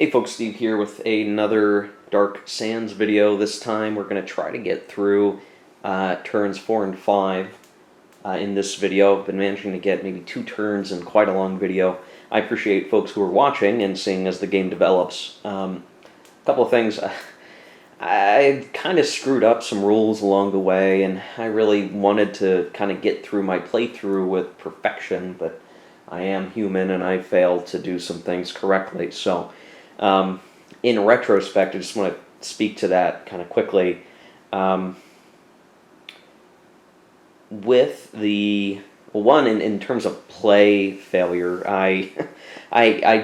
Hey folks, Steve here with another Dark Sands video. This time we're going to try to get through turns 4 and 5 in this video. I've been managing to get maybe 2 turns in quite a long video. I appreciate folks who are watching and seeing as the game develops. A couple of things. I kind of screwed up some rules along the way, and I really wanted to kind of get through my playthrough with perfection, but I am human and I failed to do some things correctly. So in retrospect, I just want to speak to that kind of quickly. With the one in terms of play failure, I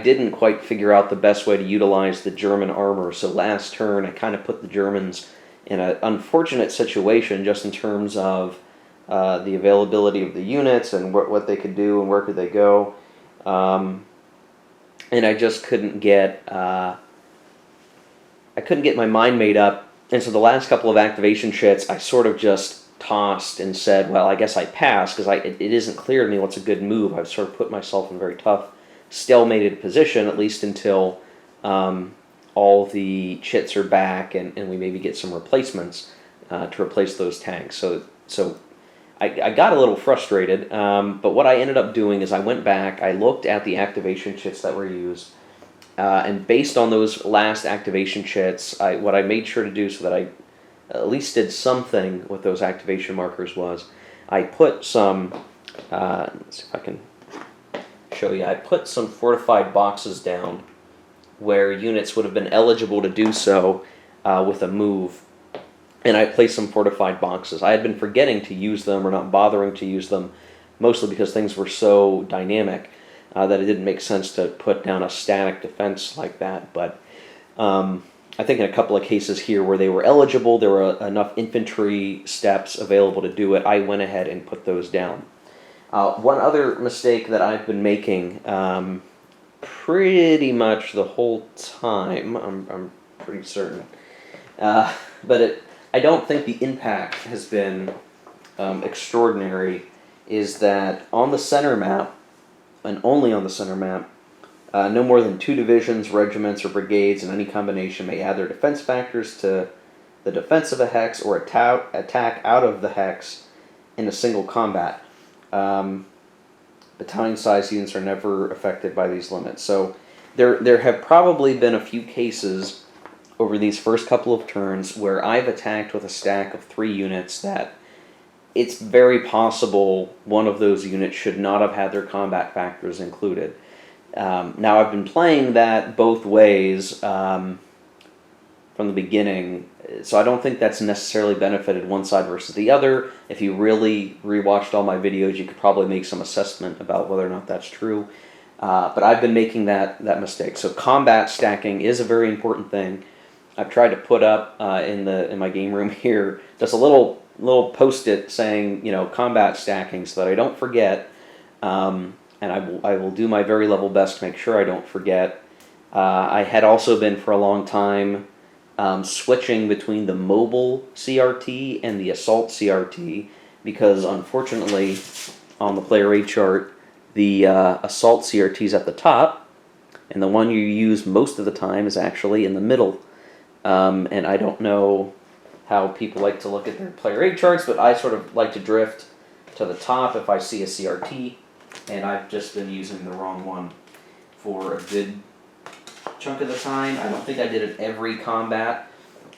didn't quite figure out the best way to utilize the German armor. So last turn, I kind of put the Germans in an unfortunate situation, just in terms of the availability of the units and what they could do and where could they go. And I just couldn't get my mind made up. And so the last couple of activation chits, I sort of just tossed and said, well, I guess I passed, because it isn't clear to me what's a good move. I've sort of put myself in a very tough, stalemated position, at least until all the chits are back and we maybe get some replacements to replace those tanks. So I got a little frustrated, but what I ended up doing is I went back, I looked at the activation chits that were used, and based on those last activation chits, what I made sure to do so that I at least did something with those activation markers was I put some, let's see if I can show you, I put some fortified boxes down where units would have been eligible to do so with a move. And I placed some fortified boxes. I had been forgetting to use them or not bothering to use them, mostly because things were so dynamic that it didn't make sense to put down a static defense like that. But I think in a couple of cases here where they were eligible, there were enough infantry steps available to do it, I went ahead and put those down. One other mistake that I've been making pretty much the whole time, I'm pretty certain, but I don't think the impact has been extraordinary, is that on the center map, and only on the center map, no more than 2 divisions, regiments, or brigades in any combination may add their defense factors to the defense of a hex or attack out of the hex in a single combat. Battalion-sized units are never affected by these limits. So there have probably been a few cases over these first couple of turns where I've attacked with a stack of 3 units that it's very possible one of those units should not have had their combat factors included. Now, I've been playing that both ways from the beginning, so I don't think that's necessarily benefited one side versus the other. If you really rewatched all my videos, you could probably make some assessment about whether or not that's true. But I've been making that mistake. So combat stacking is a very important thing. I've tried to put up in my game room here just a little post-it saying, combat stacking, so that I don't forget. And I will do my very level best to make sure I don't forget. I had also been for a long time switching between the mobile CRT and the assault CRT, because unfortunately on the player A chart, the assault CRT is at the top, and the one you use most of the time is actually in the middle. And I don't know how people like to look at their player A charts, but I sort of like to drift to the top if I see a CRT. And I've just been using the wrong one for a good chunk of the time. I don't think I did it every combat.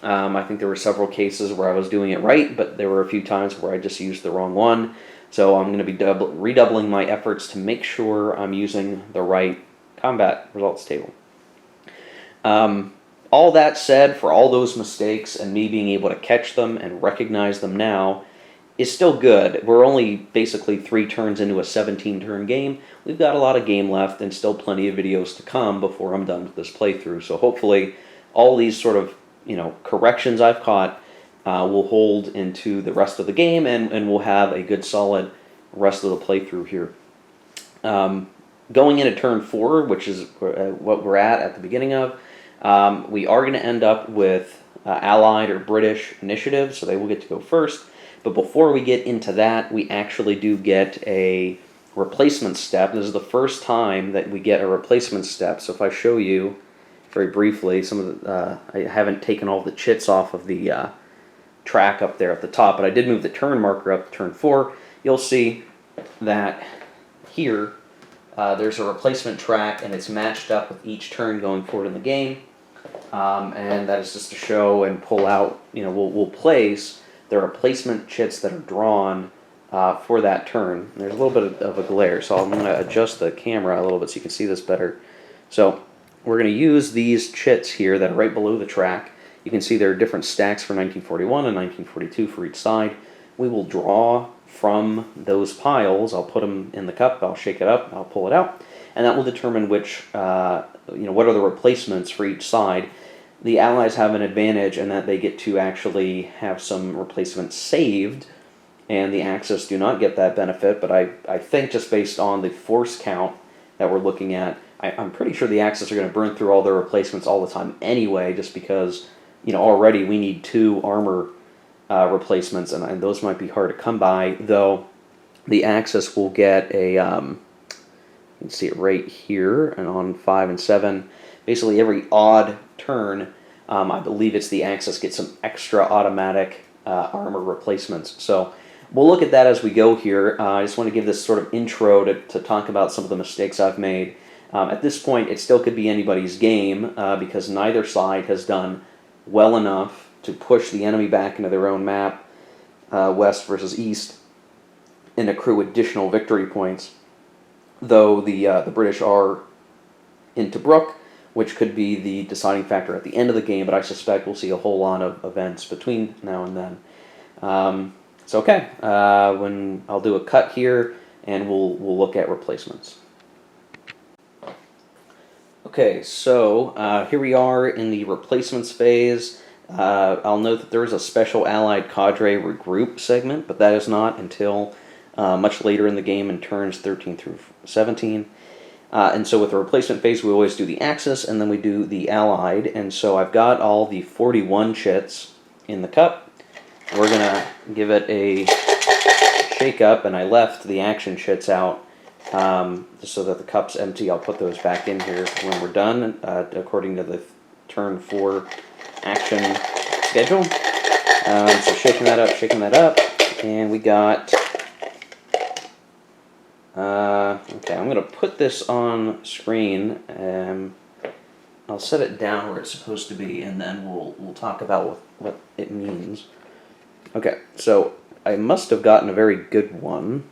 I think there were several cases where I was doing it right, but there were a few times where I just used the wrong one. So I'm going to be redoubling my efforts to make sure I'm using the right combat results table. All that said, for all those mistakes and me being able to catch them and recognize them now, is still good. We're only basically 3 turns into a 17-turn game. We've got a lot of game left and still plenty of videos to come before I'm done with this playthrough. So hopefully all these sort of corrections I've caught will hold into the rest of the game, and we'll have a good solid rest of the playthrough here. Going into turn 4, which is what we're at the beginning of, we are going to end up with Allied or British initiative, so they will get to go first. But before we get into that, we actually do get a replacement step. This is the first time that we get a replacement step. So if I show you very briefly. Some of the, I haven't taken all the chits off of the track up there at the top, but I did move the turn marker up to turn 4. You'll see that here there's a replacement track, and it's matched up with each turn going forward in the game. And that is just to show and pull out, we'll place the replacement chits that are drawn for that turn. There's a little bit of a glare, so I'm going to adjust the camera a little bit so you can see this better. So we're going to use these chits here that are right below the track. You can see there are different stacks for 1941 and 1942 for each side. We will draw from those piles. I'll put them in the cup, I'll shake it up, I'll pull it out, and that will determine which, what are the replacements for each side. The Allies have an advantage in that they get to actually have some replacements saved, and the Axis do not get that benefit, but I think just based on the force count that we're looking at, I'm pretty sure the Axis are going to burn through all their replacements all the time anyway, just because, already we need 2 armor replacements, and those might be hard to come by, though the Axis will get a, you can see it right here, and on 5 and 7, basically every odd turn, I believe it's the Axis gets some extra automatic armor replacements. So we'll look at that as we go here. I just want to give this sort of intro to talk about some of the mistakes I've made. At this point, it still could be anybody's game because neither side has done well enough to push the enemy back into their own map, west versus east, and accrue additional victory points. Though the British are in Tobruk, which could be the deciding factor at the end of the game, but I suspect we'll see a whole lot of events between now and then. So okay, when I'll do a cut here, and we'll look at replacements. Okay, so here we are in the replacements phase. I'll note that there is a special Allied cadre regroup segment, but that is not until much later in the game in turns 13 through 17. And so with the replacement phase, we always do the Axis, and then we do the Allied. And so I've got all the 41 chits in the cup. We're going to give it a shake up, and I left the action chits out just so that the cup's empty. I'll put those back in here when we're done, according to the turn 4 action schedule. So shaking that up, and we got... okay, I'm going to put this on screen. I'll set it down where it's supposed to be, and then we'll talk about what it means. Okay, so I must have gotten a very good one.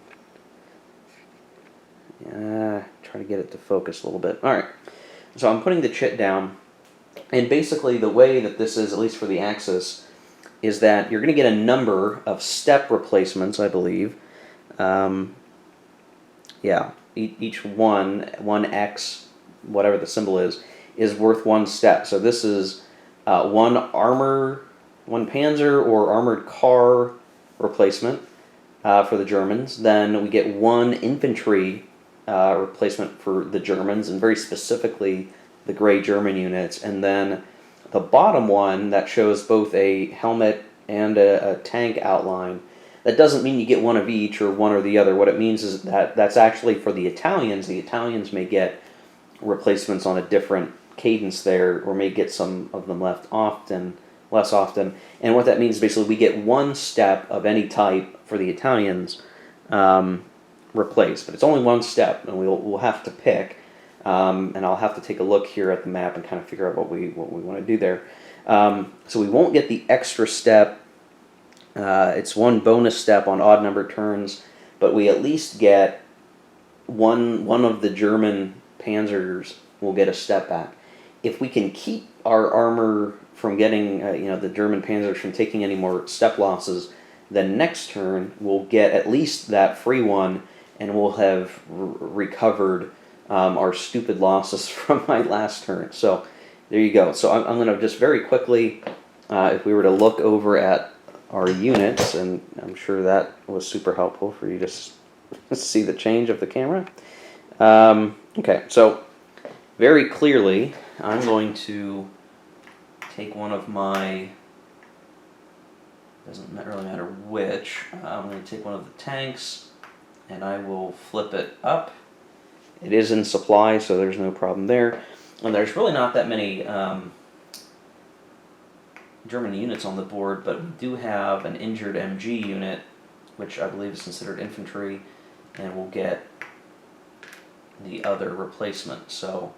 Try to get it to focus a little bit. All right, so I'm putting the chit down, and basically the way that this is, at least for the Axis, is that you're going to get a number of step replacements, I believe. Yeah, each one X, whatever the symbol is worth 1 step. So this is 1 Panzer or armored car replacement for the Germans. Then we get 1 infantry replacement for the Germans, and very specifically the gray German units. And then the bottom one that shows both a helmet and a tank outline. That doesn't mean you get 1 of each or one or the other. What it means is that that's actually for the Italians. The Italians may get replacements on a different cadence there, or may get some of them less often. And what that means is basically we get 1 step of any type for the Italians replaced. But it's only 1 step, and we'll have to pick. And I'll have to take a look here at the map and kind of figure out what we want to do there. So we won't get the extra step. It's 1 bonus step on odd number turns, but we at least get one of the German panzers will get a step back. If we can keep our armor from getting, the German panzers from taking any more step losses, then next turn we'll get at least that free one, and we'll have recovered our stupid losses from my last turn. So there you go. So I'm going to just very quickly, if we were to look over at our units, and I'm sure that was super helpful for you to see the change of the camera. Okay, so very clearly I'm going to take one of my, doesn't really matter which, I'm going to take one of the tanks, and I will flip it up. It is in supply, so there's no problem there. And there's really not that many German units on the board, but we do have an injured MG unit, which I believe is considered infantry, and we'll get the other replacement. So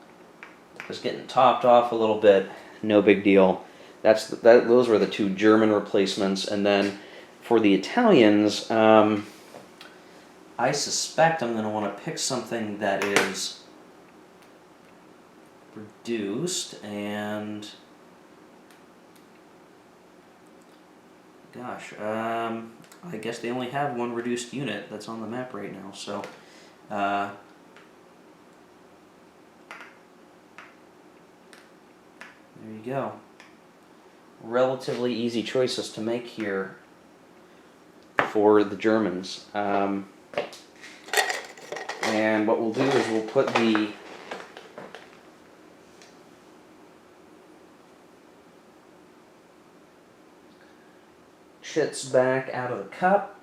just getting topped off a little bit, no big deal. Those were the two German replacements, and then for the Italians, I suspect I'm going to want to pick something that is reduced, and gosh, I guess they only have one reduced unit that's on the map right now, so there you go. Relatively easy choices to make here for the Germans. And what we'll do is we'll put the chits back out of the cup,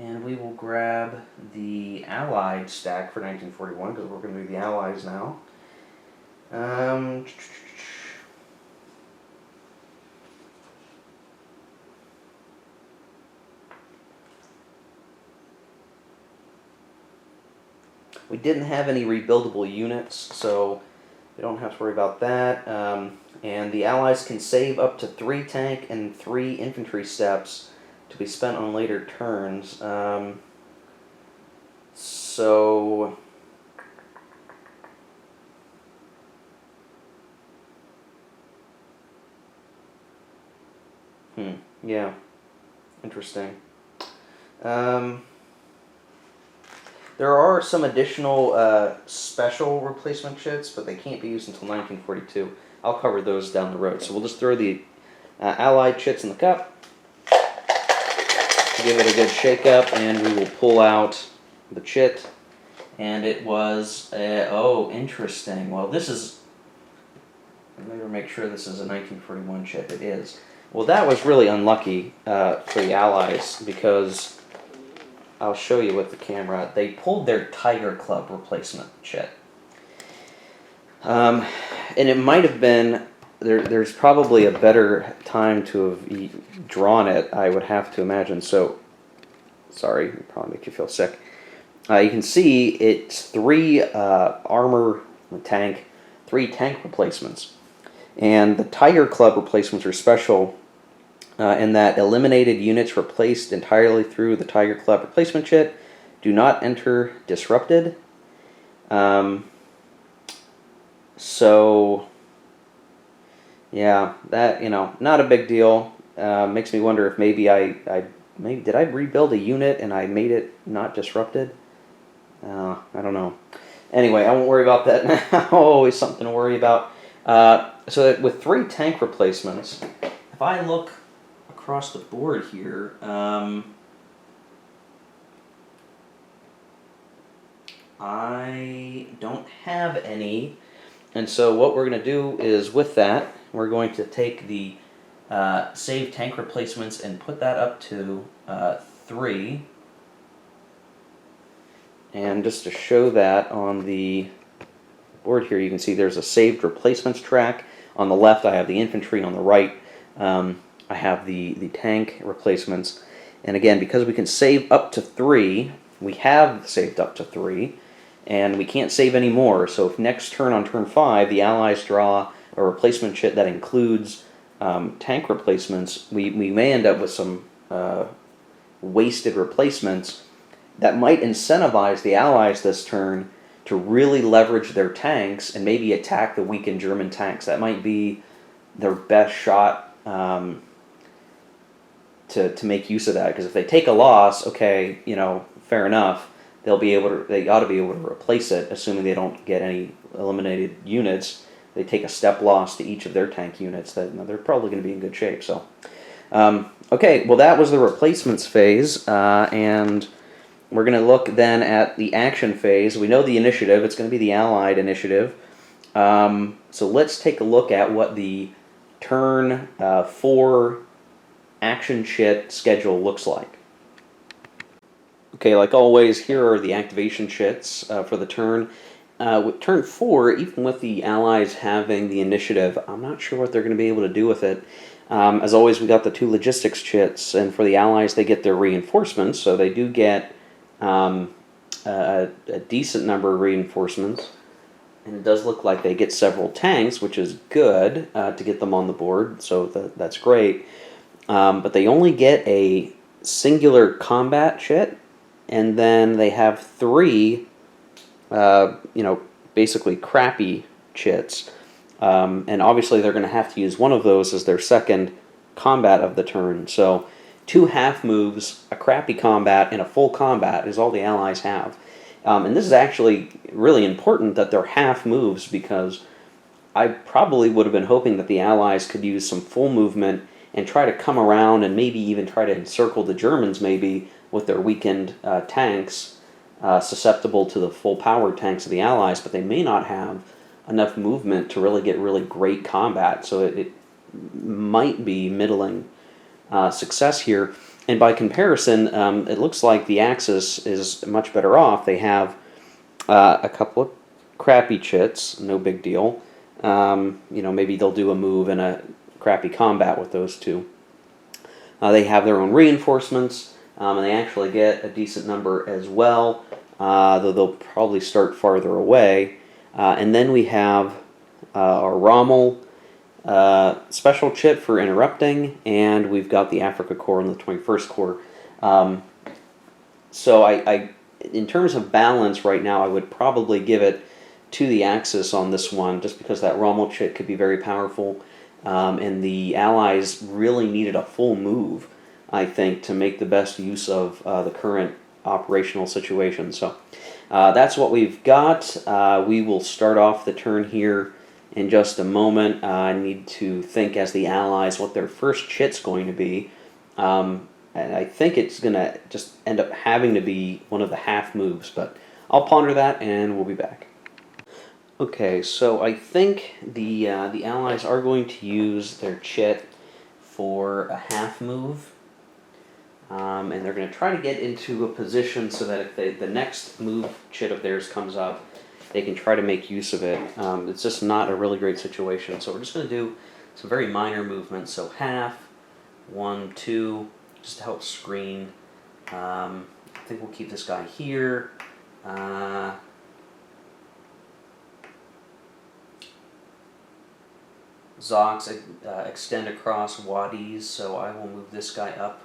and we will grab the Allied stack for 1941, because we're going to do the Allies now. We didn't have any rebuildable units, so we don't have to worry about that. And the Allies can save up to 3 tank and 3 infantry steps to be spent on later turns. Yeah, interesting. There are some additional special replacement chits, but they can't be used until 1942. I'll cover those down the road. So we'll just throw the Allied chits in the cup, give it a good shake up, and we will pull out the chit. And it was, oh, interesting. Well, this is, let me make sure this is a 1941 chit. It is. Well, that was really unlucky for the Allies, because I'll show you with the camera. They pulled their Tiger Club replacement chit. And it might have been, there's probably a better time to have drawn it, I would have to imagine. So, sorry, it probably make you feel sick. You can see it's 3 armor tank, 3 tank replacements. And the Tiger Club replacements are special in that eliminated units replaced entirely through the Tiger Club replacement chit do not enter disrupted. So, yeah, that, not a big deal. Makes me wonder if maybe did I rebuild a unit and I made it not disrupted? I don't know. Anyway, I won't worry about that now. Always something to worry about. So that with 3 tank replacements, if I look across the board here, I don't have any. And so what we're going to do is, with that, we're going to take the save tank replacements and put that up to 3. And just to show that on the board here, you can see there's a saved replacements track. On the left, I have the infantry. On the right, I have the tank replacements. And again, because we can save up to 3, we have saved up to 3, and we can't save any more. So if next turn, on turn 5, the Allies draw a replacement chit that includes tank replacements, we may end up with some wasted replacements that might incentivize the Allies this turn to really leverage their tanks and maybe attack the weakened German tanks. That might be their best shot to make use of that, because if they take a loss, okay, fair enough, they ought to be able to replace it, assuming they don't get any eliminated units. They take a step loss to each of their tank units, that they're probably going to be in good shape. So, okay, well, that was the replacements phase, and we're going to look then at the action phase. We know the initiative. It's going to be the Allied initiative. So let's take a look at what the turn 4 action chit schedule looks like. Okay, like always, here are the activation chits for the turn. with turn 4, even with the Allies having the initiative, I'm not sure what they're going to be able to do with it. As always, we got the 2 logistics chits, and for the Allies, they get their reinforcements, so they do get a decent number of reinforcements. And it does look like they get several tanks, which is good to get them on the board, so that's great. But they only get a singular combat chit, and then they have 3, basically crappy chits. And obviously they're going to have to use one of those as their second combat of the turn. So 2 half moves, a crappy combat, and a full combat is all the Allies have. And this is actually really important that they're half moves, because I probably would have been hoping that the Allies could use some full movement and try to come around and maybe even try to encircle the Germans maybe with their weakened tanks susceptible to the full power tanks of the Allies, but they may not have enough movement to really get really great combat, so it might be middling success here. And by comparison, it looks like the Axis is much better off. They have a couple of crappy chits, no big deal. Maybe they'll do a move and a crappy combat with those 2. They have their own reinforcements, and they actually get a decent number as well, though they'll probably start farther away. And then we have our Rommel special chit for interrupting, and we've got the Africa Corps and the 21st Corps. So I, in terms of balance right now, I would probably give it to the Axis on this one, just because that Rommel chit could be very powerful, and the Allies really needed a full move, I think, to make the best use of the current operational situation. So that's what we've got. We will start off the turn here in just a moment. I need to think as the Allies what their first chit's going to be. And I think it's going to just end up having to be one of the half moves, but I'll ponder that and we'll be back. Okay, so I think the Allies are going to use their chit for a half move. And they're going to try to get into a position so that if the next move chit of theirs comes up, they can try to make use of it. It's just not a really great situation. So we're just going to do some very minor movements. So half, 1, 2, just to help screen. I think we'll keep this guy here. Zocs extend across wadis, so I will move this guy up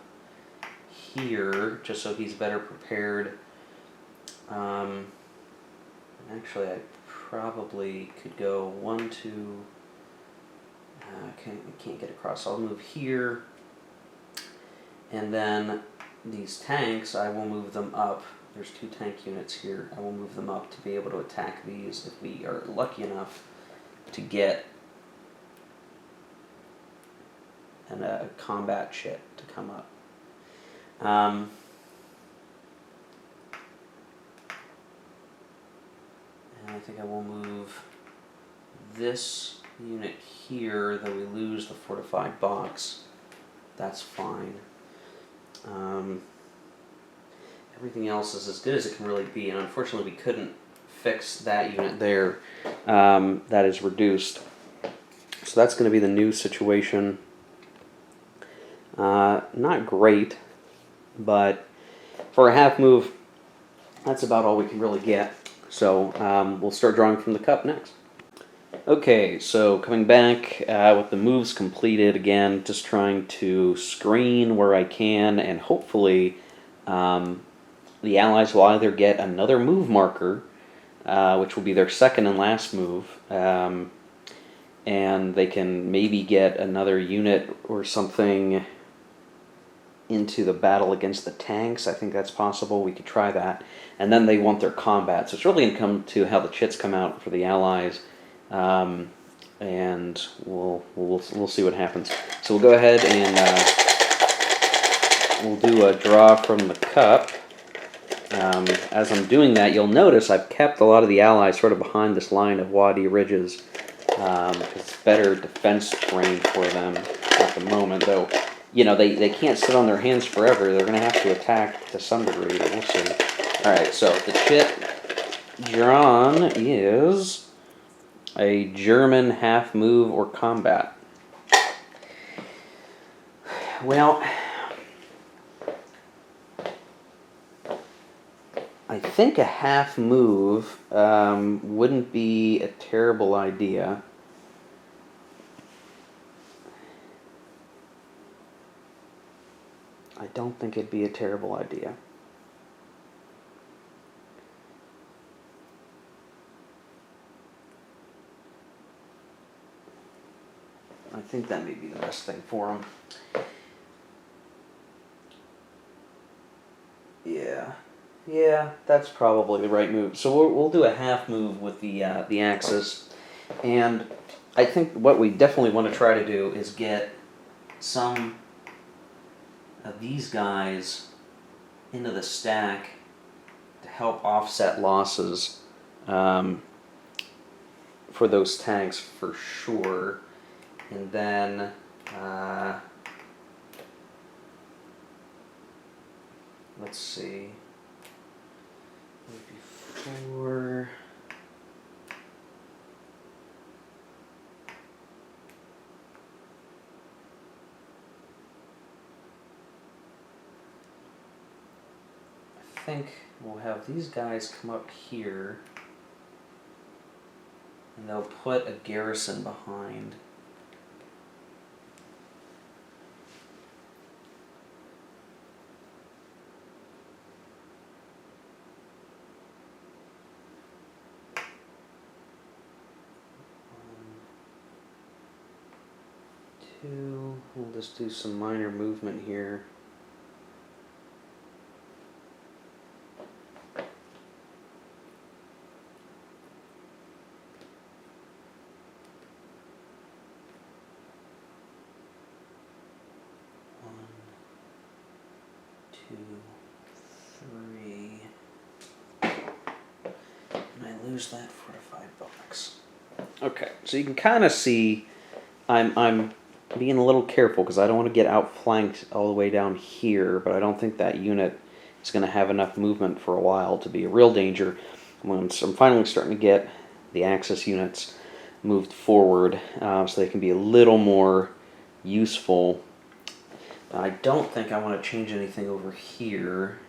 here just so he's better prepared. Actually, I probably could go 1, 2. I can't get across. So I'll move here, and then these tanks, I will move them up. There's 2 tank units here. I will move them up to be able to attack these if we are lucky enough to get a combat chit to come up. And I think I will move this unit here, though we lose the fortified box. That's fine. Everything else is as good as it can really be, and unfortunately we couldn't fix that unit there. That is reduced. So that's going to be the new situation. Not great, but for a half move, that's about all we can really get. So we'll start drawing from the cup next. Okay, so coming back with the moves completed again, just trying to screen where I can, and hopefully the Allies will either get another move marker, which will be their second and last move, and they can maybe get another unit or something into the battle against the tanks. I think that's possible. We could try that. And then they want their combat. So it's really going to come to how the chits come out for the Allies. And we'll see what happens. So we'll go ahead and we'll do a draw from the cup. As I'm doing that, you'll notice I've kept a lot of the Allies sort of behind this line of wadi ridges. It's better defense terrain for them at the moment, though. You know, they can't sit on their hands forever. They're going to have to attack to some degree, but we'll see. Alright, so the chit drawn is a German half move or combat. Well, I think a half move wouldn't be a terrible idea. I don't think it'd be a terrible idea. I think that may be the best thing for him. Yeah, that's probably the right move. So we'll do a half move with the axis, and I think what we definitely want to try to do is get some of these guys into the stack to help offset losses for those tags for sure, and then. Let's see. Before. I think we'll have these guys come up here, and they'll put a garrison behind. We'll just do some minor movement here. One, two, three. And I lose that fortified box. Okay, so you can kind of see I'm being a little careful because I don't want to get outflanked all the way down here, but I don't think that unit is going to have enough movement for a while to be a real danger. Once I'm finally starting to get the Axis units moved forward so they can be a little more useful. I don't think I want to change anything over here.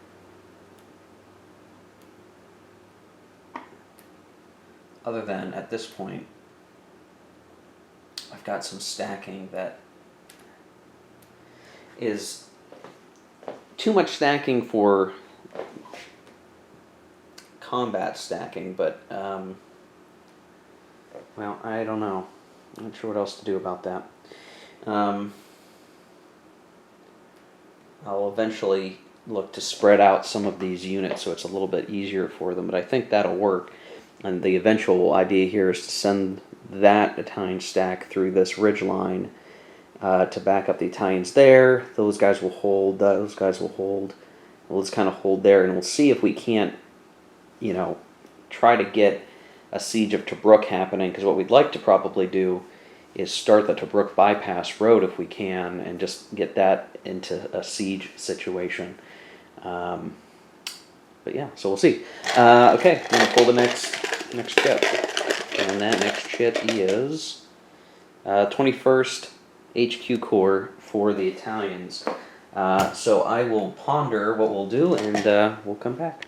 Other than, at this point, I've got some stacking that is too much stacking for combat stacking, but, well, I don't know. I'm not sure what else to do about that. I'll eventually look to spread out some of these units so it's a little bit easier for them, but I think that'll work. And the eventual idea here is to send that Italian stack through this ridge line to back up the Italians there. Those guys will hold, those guys will hold. We'll just kind of hold there, and we'll see if we can't, try to get a siege of Tobruk happening, because what we'd like to probably do is start the Tobruk bypass road if we can, and just get that into a siege situation. But yeah, so we'll see. Okay, I'm going to pull the next chip. And that next chip is 21st HQ Corps for the Italians. So I will ponder what we'll do, and we'll come back.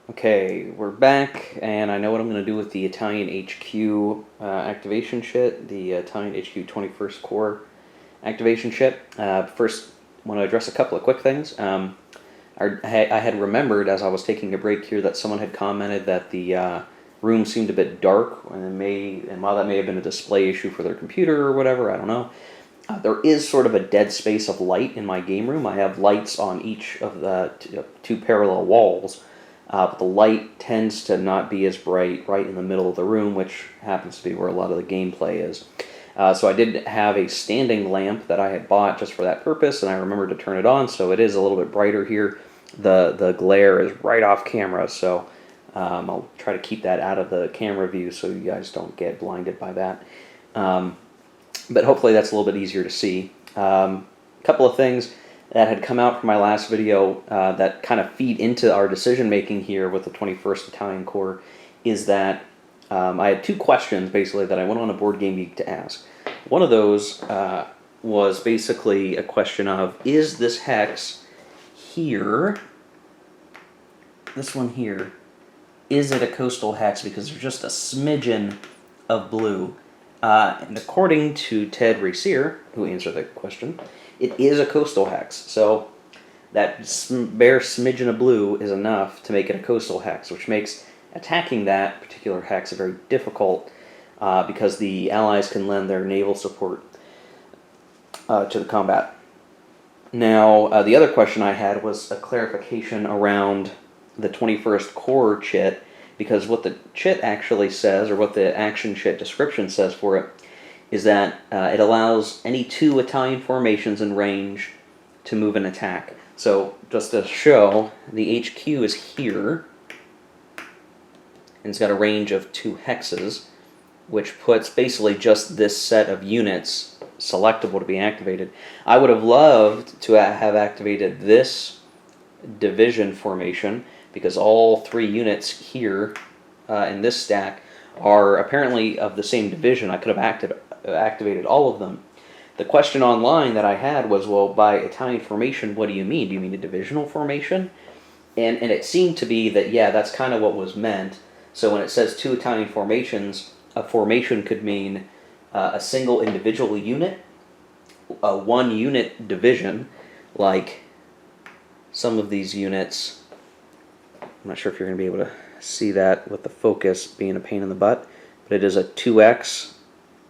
Okay, we're back, and I know what I'm going to do with the Italian HQ activation chit, the Italian HQ 21st Corps activation chit. First, I want to address a couple of quick things. I had remembered as I was taking a break here that someone had commented that the room seemed a bit dark, and while that may have been a display issue for their computer or whatever, I don't know. There is sort of a dead space of light in my game room. I have lights on each of the two parallel walls, but the light tends to not be as bright right in the middle of the room, which happens to be where a lot of the gameplay is. So I did have a standing lamp that I had bought just for that purpose, and I remembered to turn it on, so it is a little bit brighter here. The glare is right off camera, so I'll try to keep that out of the camera view so you guys don't get blinded by that. But hopefully that's a little bit easier to see. Couple of things. that had come out from my last video that kind of feed into our decision making here with the 21st Battalion Corps is that I had 2 questions basically that I went on a Board Game Geek to ask. One of those was basically a question of, is this hex here, this one here, is it a coastal hex because there's just a smidgen of blue? And according to Ted Racier, who answered the question, it is a coastal hex. So that bare smidgen of blue is enough to make it a coastal hex, which makes attacking that particular hex very difficult because the Allies can lend their naval support to the combat. Now, the other question I had was a clarification around the 21st Corps chit, because what the chit actually says, or what the action chit description says for it, is that it allows any 2 Italian formations in range to move and attack. So, just to show, the HQ is here, and it's got a range of 2 hexes, which puts basically just this set of units selectable to be activated. I would have loved to have activated this division formation, because all 3 units here in this stack are apparently of the same division. I could have activated all of them. The question online that I had was, well, by Italian formation, what do you mean? Do you mean a divisional formation? And it seemed to be that, yeah, that's kind of what was meant. So when it says 2 Italian formations, a formation could mean a single individual unit, a 1 unit division, like some of these units. I'm not sure if you're going to be able to see that with the focus being a pain in the butt, but it is a 2x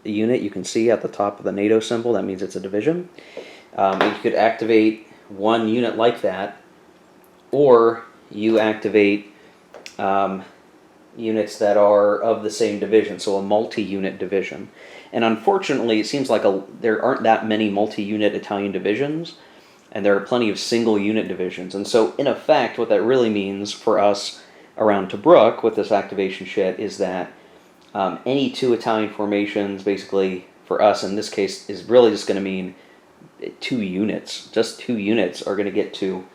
unit. You can see at the top of the NATO symbol, that means it's a division. You could activate 1 unit like that, or you activate units that are of the same division, so a multi-unit division. And unfortunately, it seems like there aren't that many multi-unit Italian divisions, and there are plenty of single-unit divisions. And so, in effect, what that really means for us around Tobruk with this activation shit is that any 2 Italian formations, basically, for us in this case, is really just going to mean 2 units. Just 2 units are going to get to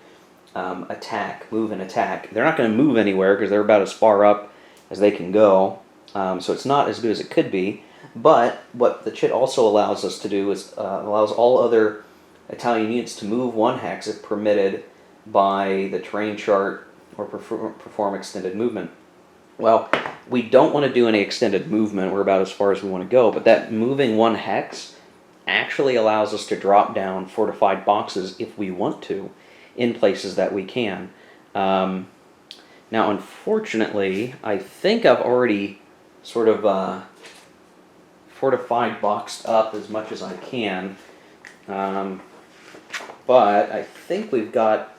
move and attack. They're not going to move anywhere because they're about as far up as they can go. So it's not as good as it could be. But what the chit also allows us to do is allows all other Italian units to move 1 hex if permitted by the terrain chart or perform extended movement. Well, we don't want to do any extended movement. We're about as far as we want to go. But that moving 1 hex actually allows us to drop down fortified boxes if we want to in places that we can. Now, unfortunately, I think I've already sort of fortified boxed up as much as I can. But I think we've got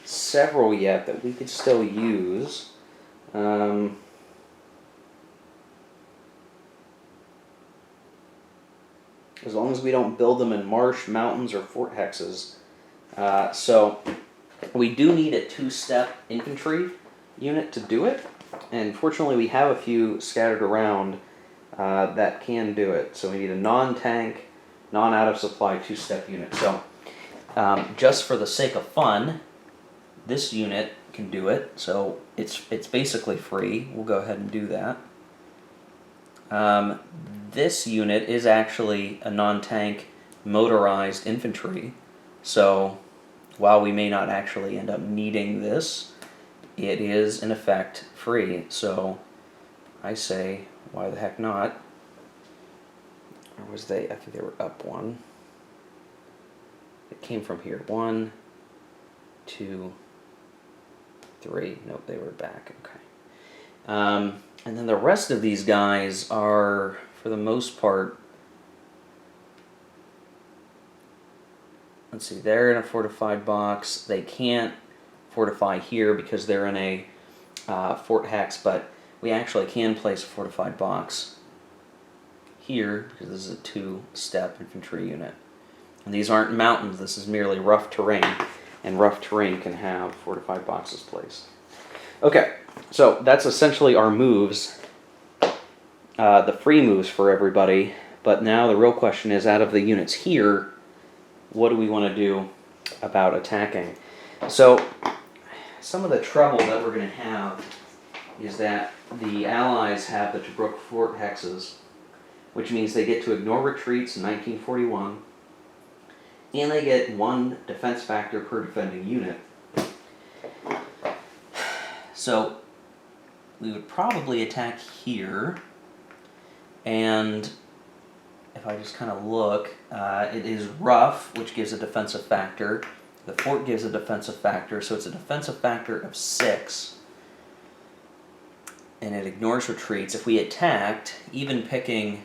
several yet that we could still use. As long as we don't build them in marsh, mountains, or fort hexes. So we do need a 2-step infantry unit to do it. And fortunately, we have a few scattered around that can do it. So we need a non-tank, non-out-of-supply 2-step unit. So just for the sake of fun, this unit can do it. So it's basically free. We'll go ahead and do that. This unit is actually a non-tank motorized infantry. So while we may not actually end up needing this, it is in effect free. So I say, why the heck not? Or was they? I think they were up 1. It came from here. 1, 2, 3. Nope, they were back. Okay. And then the rest of these guys are, for the most part, let's see, they're in a fortified box. They can't fortify here because they're in a fort hex, but we actually can place a fortified box here because this is a 2-step infantry unit. And these aren't mountains, this is merely rough terrain, and rough terrain can have fortified boxes placed. Okay, so that's essentially our moves, the free moves for everybody, but now the real question is, out of the units here, what do we want to do about attacking. So some of the trouble that we're going to have is that the Allies have the Tobruk fort hexes, which means they get to ignore retreats in 1941, and they get 1 defense factor per defending unit. So we would probably attack here, and if I just kind of look, it is rough, which gives a defensive factor. The fort gives a defensive factor, so it's a defensive factor of 6. And it ignores retreats. If we attacked, even picking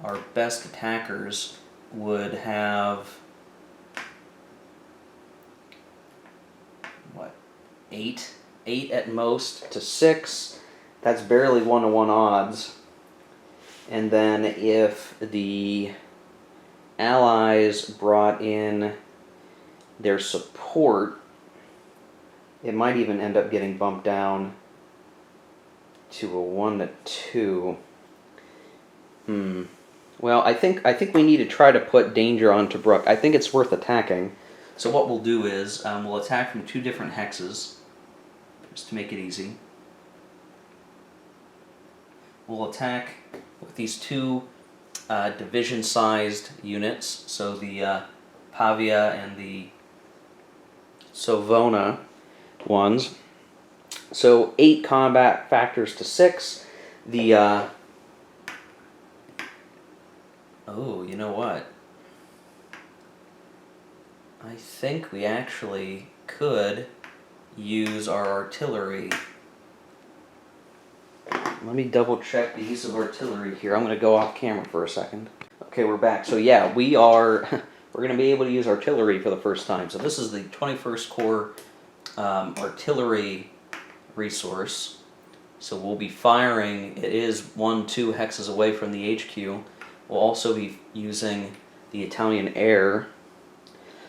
our best attackers would have, what, 8? 8 at most to 6. That's barely 1-to-1 odds. And then if the Allies brought in their support, it might even end up getting bumped down to a 1-to-2. Well, I think we need to try to put danger on Tobruk. I think it's worth attacking. So what we'll do is we'll attack from 2 different hexes, just to make it easy. We'll attack with these 2 division-sized units, so the Pavia and the Savona ones. So 8 combat factors to 6. The oh, you know what? I think we actually could use our artillery. Let me double check the use of artillery here. I'm going to go off camera for a second. Okay, we're back. So yeah, we're going to be able to use artillery for the first time. So this is the 21st Corps artillery resource. So we'll be firing, it is 1-2 hexes away from the HQ. We'll also be using the Italian air.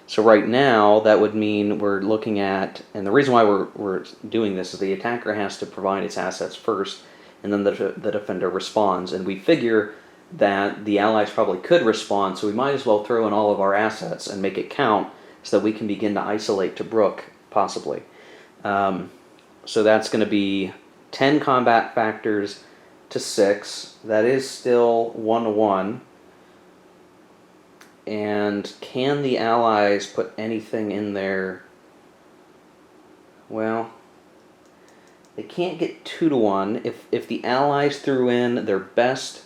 So right now, that would mean we're looking at, and the reason why we're doing this is the attacker has to provide its assets first, and then the defender responds. And we figure that the Allies probably could respond, so we might as well throw in all of our assets and make it count so that we can begin to isolate Tobruk, possibly. So that's going to be 10 combat factors to 6. That is still 1-to-1. And can the Allies put anything in there? Well, they can't get 2-to-1. If the Allies threw in their best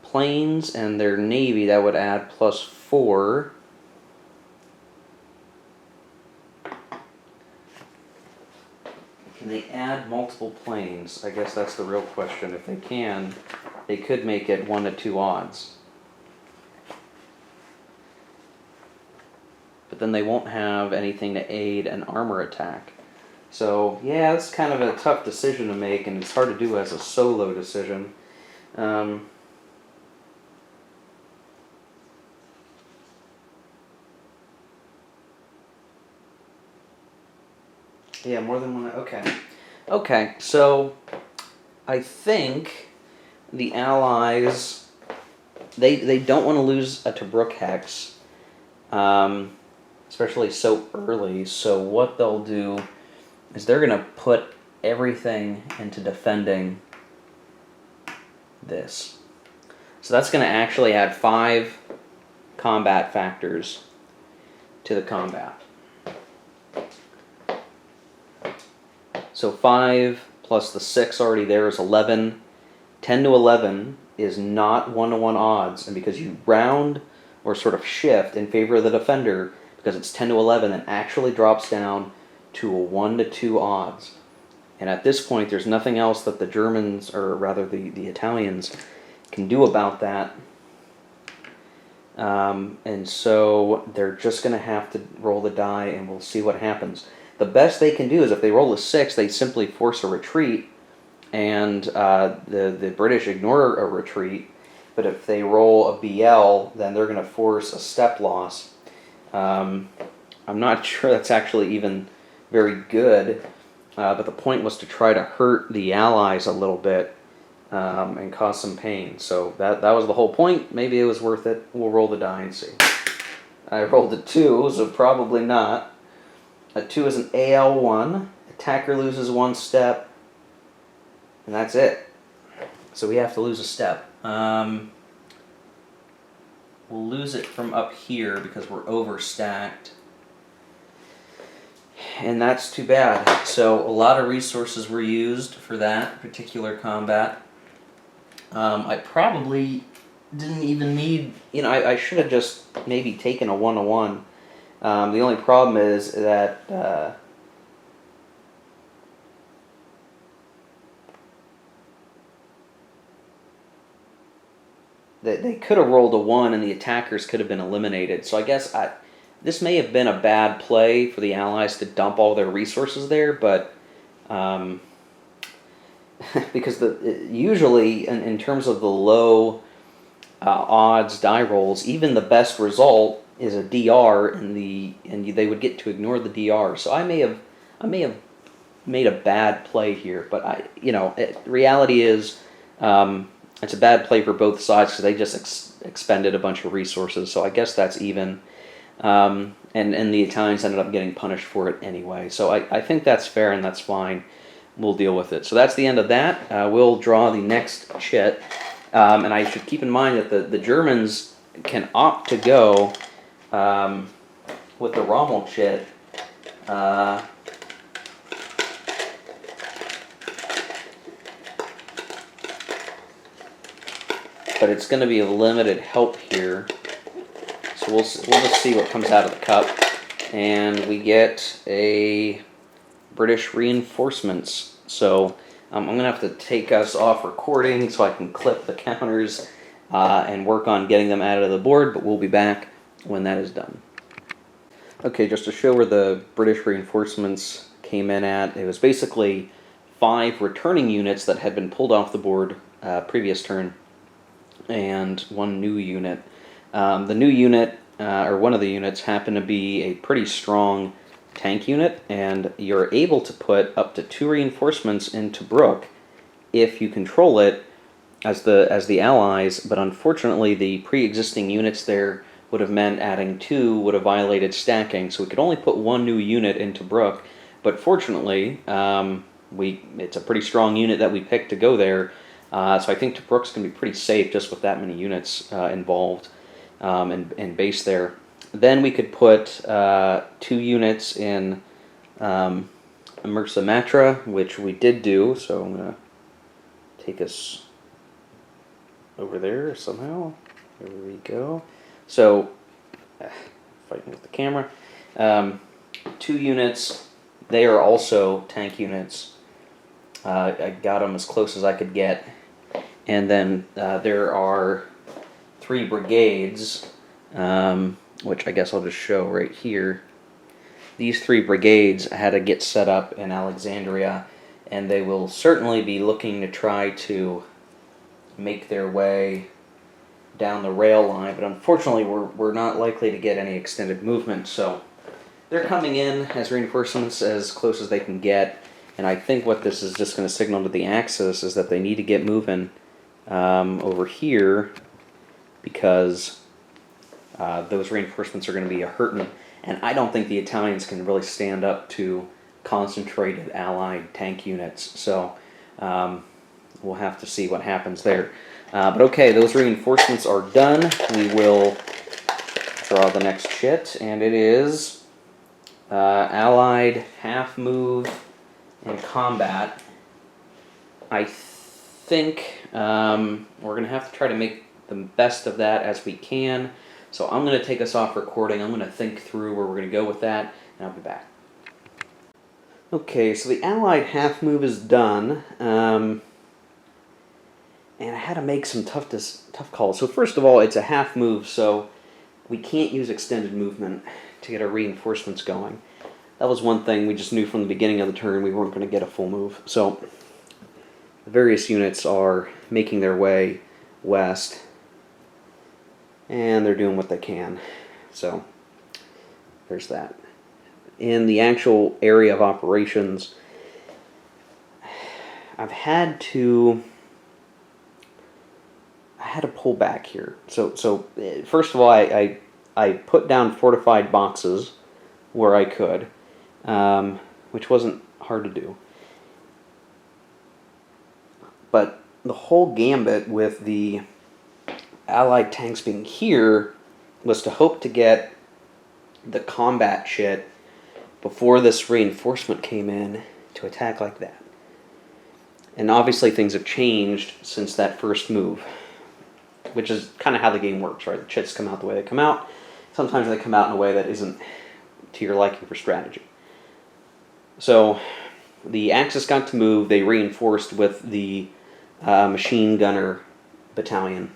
planes and their navy, that would add +4. Can they add multiple planes? I guess that's the real question. If they can, they could make it 1-to-2 odds. But then they won't have anything to aid an armor attack. So yeah, it's kind of a tough decision to make, and it's hard to do as a solo decision. Yeah, more than one. Okay. Okay, so I think the Allies, they don't want to lose a Tobruk hex, especially so early. So what they'll do is they're going to put everything into defending this. So that's going to actually add 5 combat factors to the combat. So 5 plus the 6 already there is 11. 10 to 11 is not 1-to-1 odds, and because you round or sort of shift in favor of the defender, because it's 10 to 11, it actually drops down to a 1-to-2 odds. And at this point, there's nothing else that the Germans, or rather the Italians, can do about that. And so they're just going to have to roll the die, and we'll see what happens. The best they can do is if they roll a 6, they simply force a retreat, and the British ignore a retreat. But if they roll a BL, then they're going to force a step loss. I'm not sure that's actually even very good, but the point was to try to hurt the Allies a little bit and cause some pain. So that was the whole point. Maybe it was worth it. We'll roll the die and see. I rolled a 2, so probably not. A 2 is an AL1. Attacker loses 1 step, and that's it. So we have to lose a step. We'll lose it from up here because we're overstacked. And that's too bad. So a lot of resources were used for that particular combat. I probably didn't even need, I should have just maybe taken a 1-1. The only problem is that they could have rolled a 1 and the attackers could have been eliminated. So I guess this may have been a bad play for the Allies to dump all their resources there, but because usually in terms of the low odds die rolls, even the best result is a DR, and they would get to ignore the DR. So I may have made a bad play here, but reality is it's a bad play for both sides because they just expended a bunch of resources. So I guess that's even, and the Italians ended up getting punished for it anyway. So I think that's fair and that's fine. We'll deal with it. So that's the end of that. We'll draw the next chit. And I should keep in mind that the Germans can opt to go with the Rommel chit. But it's going to be a limited help here. So we'll just see what comes out of the cup. And we get a British reinforcements. So I'm going to have to take us off recording so I can clip the counters and work on getting them out of the board, but we'll be back when that is done. Okay, just to show where the British reinforcements came in at, it was basically 5 returning units that had been pulled off the board previous turn, and 1 new unit. The new unit, or one of the units, happened to be a pretty strong tank unit, and you're able to put up to 2 reinforcements into Brook if you control it as the Allies, but unfortunately the pre-existing units there would have meant adding 2 would have violated stacking, so we could only put 1 new unit into Brook, but fortunately it's a pretty strong unit that we picked to go there, so I think Brook's going to be pretty safe just with that many units involved and based there. Then we could put 2 units in Immersa Matra, which we did do, so I'm going to take us over there somehow. There we go. So, fighting with the camera. 2 units, they are also tank units. I got them as close as I could get. And then there are 3 brigades, which I guess I'll just show right here. These 3 brigades had to get set up in Alexandria, and they will certainly be looking to try to make their way down the rail line, but unfortunately we're not likely to get any extended movement, so they're coming in as reinforcements as close as they can get, and I think what this is just going to signal to the Axis is that they need to get moving over here, because those reinforcements are going to be a hurting, and I don't think the Italians can really stand up to concentrated Allied tank units, so we'll have to see what happens there. But okay, those reinforcements are done. We will draw the next chit, and it is Allied half move in combat. I think we're going to have to try to make the best of that as we can. So I'm going to take us off recording. I'm going to think through where we're going to go with that, and I'll be back. Okay, so the Allied half move is done. And I had to make some tough calls. So first of all, it's a half move, so we can't use extended movement to get our reinforcements going. That was one thing we just knew from the beginning of the turn we weren't going to get a full move. So the various units are making their way west, and they're doing what they can. So there's that. In the actual area of operations, I've had to pull back here. So first of all, I I put down fortified boxes where I could, which wasn't hard to do. But the whole gambit with the Allied tanks being here was to hope to get the combat shit before this reinforcement came in to attack like that. And obviously things have changed since that first move, which is kind of how the game works, right? The chits come out the way they come out. Sometimes they come out in a way that isn't to your liking for strategy. So the Axis got to move. They reinforced with the machine gunner battalion.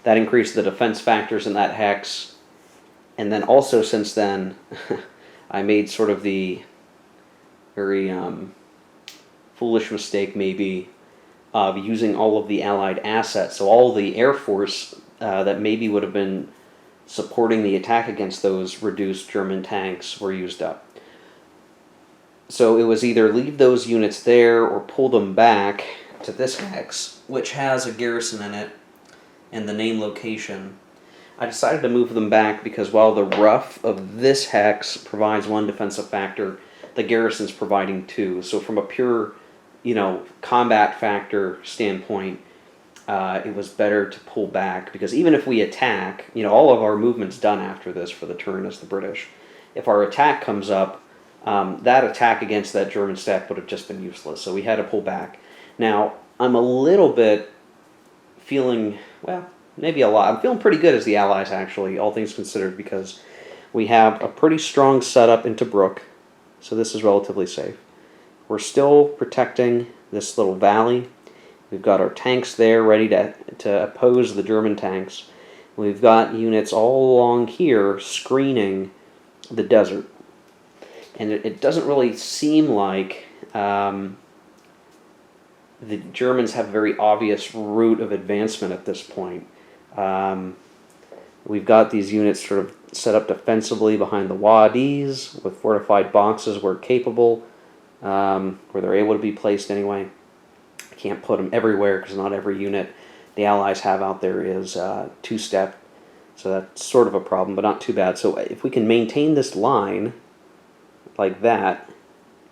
That increased the defense factors in that hex. And then also since then, I made sort of the very foolish mistake maybe of using all of the Allied assets. So all the Air Force that maybe would have been supporting the attack against those reduced German tanks were used up. So it was either leave those units there or pull them back to this hex, which has a garrison in it and the name location. I decided to move them back because while the rough of this hex provides one defensive factor, the garrison's providing two. So from a pure, combat factor standpoint, it was better to pull back, because even if we attack, all of our movement's done after this for the turn as the British. If our attack comes up, that attack against that German stack would have just been useless, so we had to pull back. Now, I'm a little bit feeling, well, maybe a lot. I'm feeling pretty good as the Allies, actually, all things considered, because we have a pretty strong setup into Brook, so this is relatively safe. We're still protecting this little valley. We've got our tanks there ready to oppose the German tanks. We've got units all along here screening the desert. And it doesn't really seem like the Germans have a very obvious route of advancement at this point. We've got these units sort of set up defensively behind the wadis with fortified boxes where capable, where they're able to be placed anyway. I can't put them everywhere because not every unit the Allies have out there is two-step, so that's sort of a problem, but not too bad. So if we can maintain this line like that,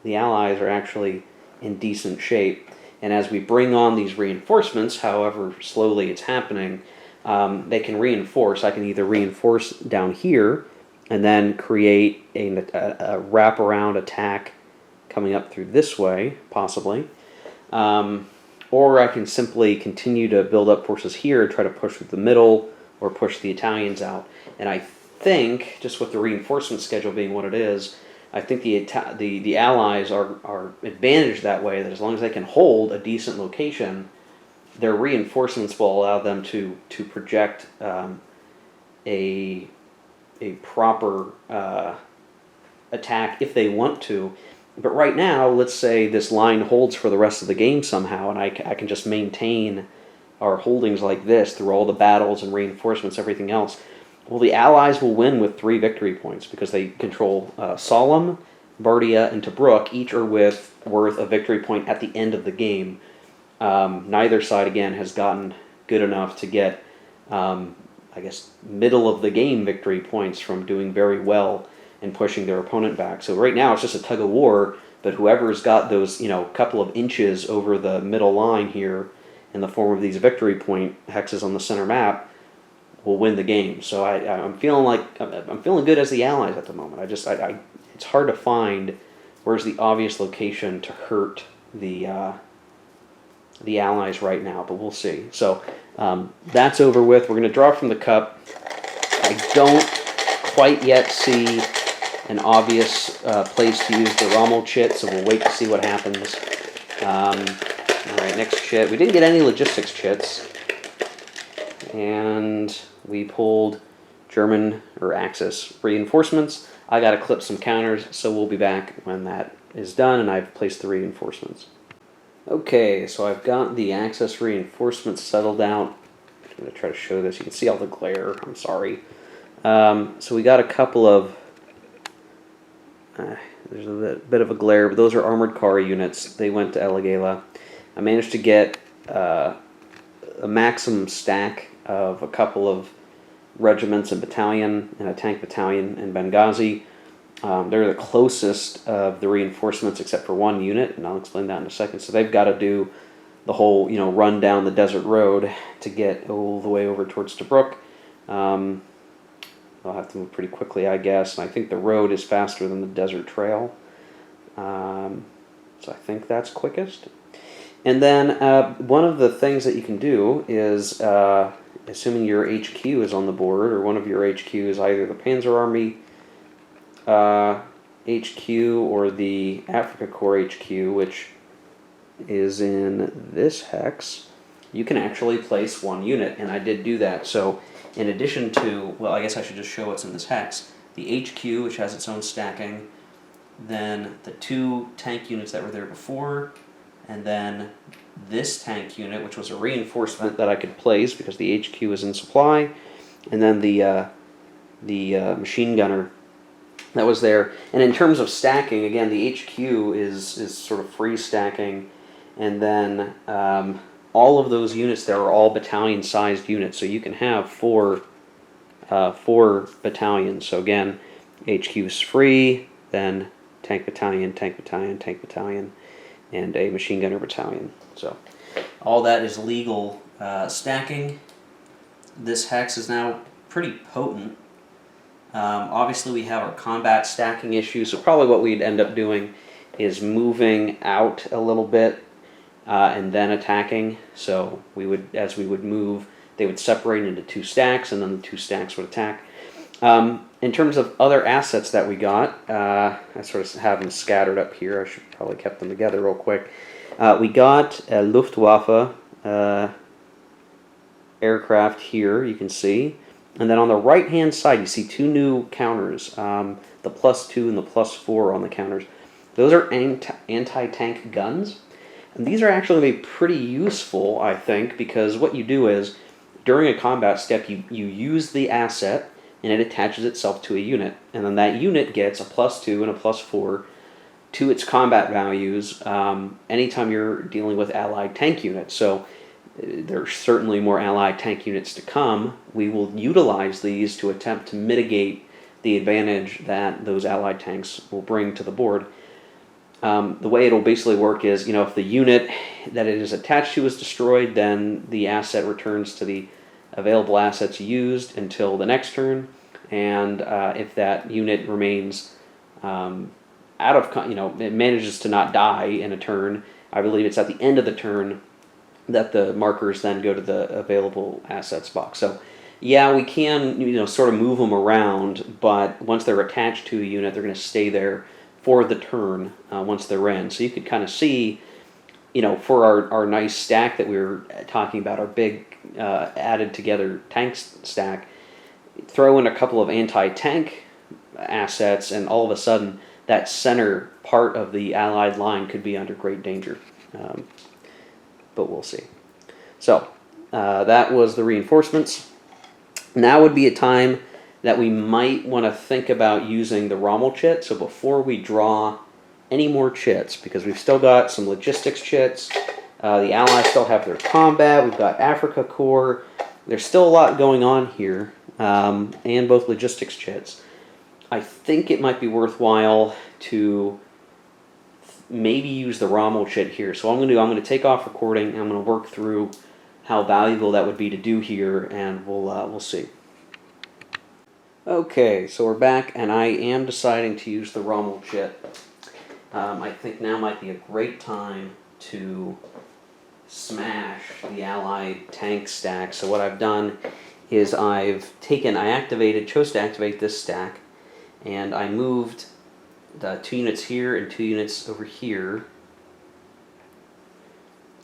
the Allies are actually in decent shape. And as we bring on these reinforcements, however slowly it's happening, they can reinforce. I can either reinforce down here and then create a wraparound attack coming up through this way, possibly. Or I can simply continue to build up forces here, try to push through the middle, or push the Italians out. And I think, just with the reinforcement schedule being what it is, I think the Allies are advantaged that way, that as long as they can hold a decent location, their reinforcements will allow them to project a proper attack if they want to. But right now, let's say this line holds for the rest of the game somehow, and I can just maintain our holdings like this through all the battles and reinforcements, everything else. Well, the Allies will win with 3 victory points because they control Sollum, Bardia, and Tobruk. Each are worth a victory point at the end of the game. Neither side, again, has gotten good enough to get, middle of the game victory points from doing very well and pushing their opponent back. So right now it's just a tug of war, but whoever's got those, couple of inches over the middle line here in the form of these victory point hexes on the center map will win the game. So I'm feeling good as the Allies at the moment. It's hard to find where's the obvious location to hurt the Allies right now, but we'll see. So that's over with. We're going to draw from the cup. I don't quite yet see an obvious place to use the Rommel chit, so we'll wait to see what happens. All right, next chit. We didn't get any logistics chits, and we pulled German or Axis reinforcements. I got to clip some counters, so we'll be back when that is done, and I've placed the reinforcements. Okay, so I've got the Axis reinforcements settled out. I'm going to try to show this. You can see all the glare. I'm sorry. So we got a couple of... there's a bit of a glare, but those are armored car units. They went to Eligela. I managed to get a maximum stack of a couple of regiments, a battalion, and a tank battalion in Benghazi. They're the closest of the reinforcements except for one unit, and I'll explain that in a second. So they've got to do the whole, run down the desert road to get all the way over towards Tobruk. They'll have to move pretty quickly, I guess, and I think the road is faster than the desert trail. So I think that's quickest. And then one of the things that you can do is, assuming your HQ is on the board, or one of your HQs, either the Panzer Army HQ or the Africa Corps HQ, which is in this hex, you can actually place one unit, and I did do that. So in addition to, well, I guess I should just show what's in this hex. The HQ, which has its own stacking, then the 2 tank units that were there before, and then this tank unit, which was a reinforcement that I could place because the HQ was in supply, and then the machine gunner that was there. And in terms of stacking, again, the HQ is sort of free stacking, and then all of those units there are all battalion-sized units, so you can have four battalions. So again, HQ is free, then tank battalion, tank battalion, tank battalion, and a machine gunner battalion. So all that is legal stacking. This hex is now pretty potent. Obviously we have our combat stacking issues, so probably what we'd end up doing is moving out a little bit and then attacking. So we would, as we would move, they would separate into 2 stacks, and then the 2 stacks would attack. In terms of other assets that we got, I sort of have them scattered up here. I should probably kept them together real quick. We got a Luftwaffe aircraft here, you can see. And then on the right-hand side, you see 2 new counters, the +2 and the +4 on the counters. Those are anti-tank guns. And these are actually going to be pretty useful, I think, because what you do is, during a combat step, you use the asset, and it attaches itself to a unit. And then that unit gets a +2 and a +4 to its combat values anytime you're dealing with allied tank units. So there's certainly more allied tank units to come. We will utilize these to attempt to mitigate the advantage that those allied tanks will bring to the board. The way it'll basically work is, if the unit that it is attached to is destroyed, then the asset returns to the available assets used until the next turn. And if that unit remains out of, it manages to not die in a turn, I believe it's at the end of the turn that the markers then go to the available assets box. So yeah, we can, sort of move them around, but once they're attached to a unit, they're going to stay there for the turn once they're in. So you could kind of see, for our nice stack that we were talking about, our big added together tank stack, throw in a couple of anti-tank assets, and all of a sudden that center part of the allied line could be under great danger. But we'll see. So that was the reinforcements. Now would be a time that we might want to think about using the Rommel chit. So before we draw any more chits, because we've still got some logistics chits, the Allies still have their combat, we've got Africa Corps, there's still a lot going on here, and both logistics chits. I think it might be worthwhile to maybe use the Rommel chit here. So what I'm going to take off recording, and I'm going to work through how valuable that would be to do here, and we'll see. Okay, so we're back, and I am deciding to use the Rommel chit. I think now might be a great time to smash the Allied tank stack. So what I've done is I chose to activate this stack, and I moved the 2 units here and 2 units over here.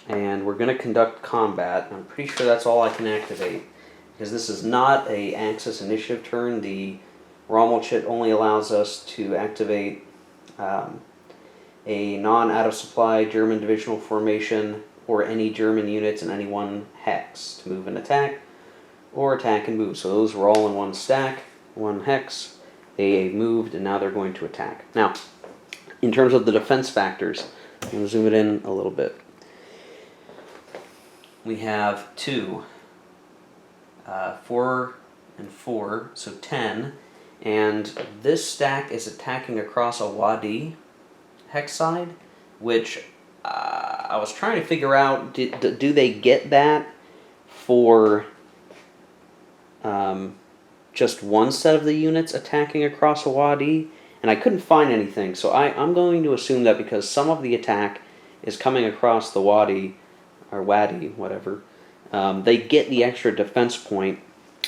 And we're going to conduct combat. I'm pretty sure that's all I can activate, because this is not a Axis initiative turn. The Rommel chit only allows us to activate a non-out-of-supply German divisional formation or any German units in any one hex to move and attack, or attack and move. So those were all in one stack, one hex. They moved, and now they're going to attack. Now, in terms of the defense factors, I'm going to zoom it in a little bit. We have 4 and 4, so 10. And this stack is attacking across a Wadi hex side, which I was trying to figure out, do they get that for just one set of the units attacking across a Wadi? And I couldn't find anything, so I'm going to assume that because some of the attack is coming across the Wadi, or Wadi, whatever, they get the extra defense point.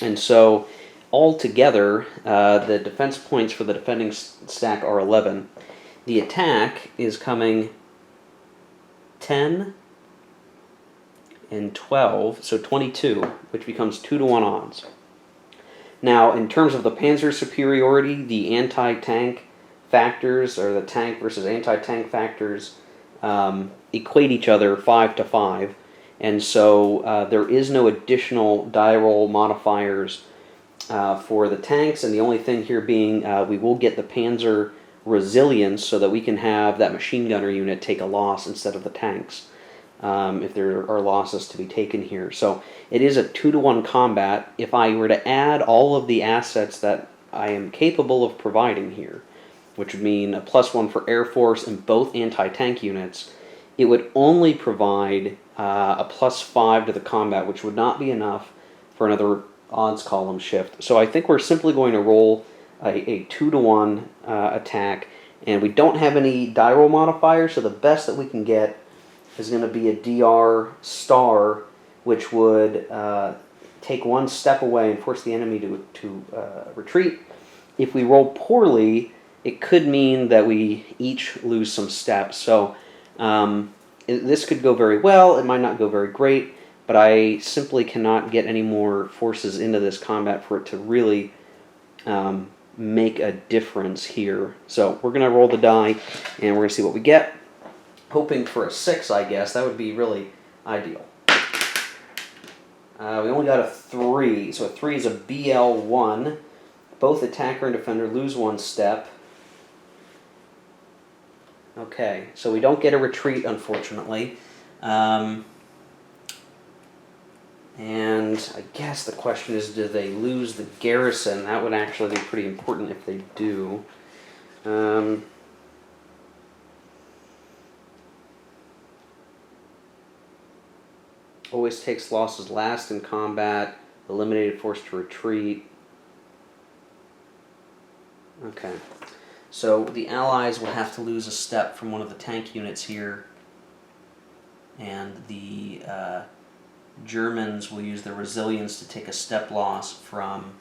And so altogether, the defense points for the defending stack are 11. The attack is coming 10 and 12, so 22, which becomes 2-to-1 odds. Now, in terms of the Panzer superiority, the anti-tank factors, or the tank versus anti-tank factors, equate each other 5-to-5, and so there is no additional die roll modifiers for the tanks, and the only thing here being we will get the Panzer resilience so that we can have that machine gunner unit take a loss instead of the tanks if there are losses to be taken here. So it is a 2-to-1 combat. If I were to add all of the assets that I am capable of providing here, which would mean a +1 for Air Force and both anti-tank units, it would only provide a +5 to the combat, which would not be enough for another odds column shift. So I think we're simply going to roll a 2-to-1 attack, and we don't have any die roll modifiers, so the best that we can get is going to be a DR star, which would take one step away and force the enemy to retreat. If we roll poorly, it could mean that we each lose some steps. So this could go very well, it might not go very great, but I simply cannot get any more forces into this combat for it to really make a difference here. So we're going to roll the die, and we're going to see what we get. Hoping for a 6, I guess. That would be really ideal. We only got a 3, so a 3 is a BL1. Both attacker and defender lose 1 step. Okay, so we don't get a retreat, unfortunately. And I guess the question is, do they lose the garrison? That would actually be pretty important if they do. Always takes losses last in combat. Eliminated, forced to retreat. Okay. So the Allies will have to lose a step from one of the tank units here. And the Germans will use their resilience to take a step loss from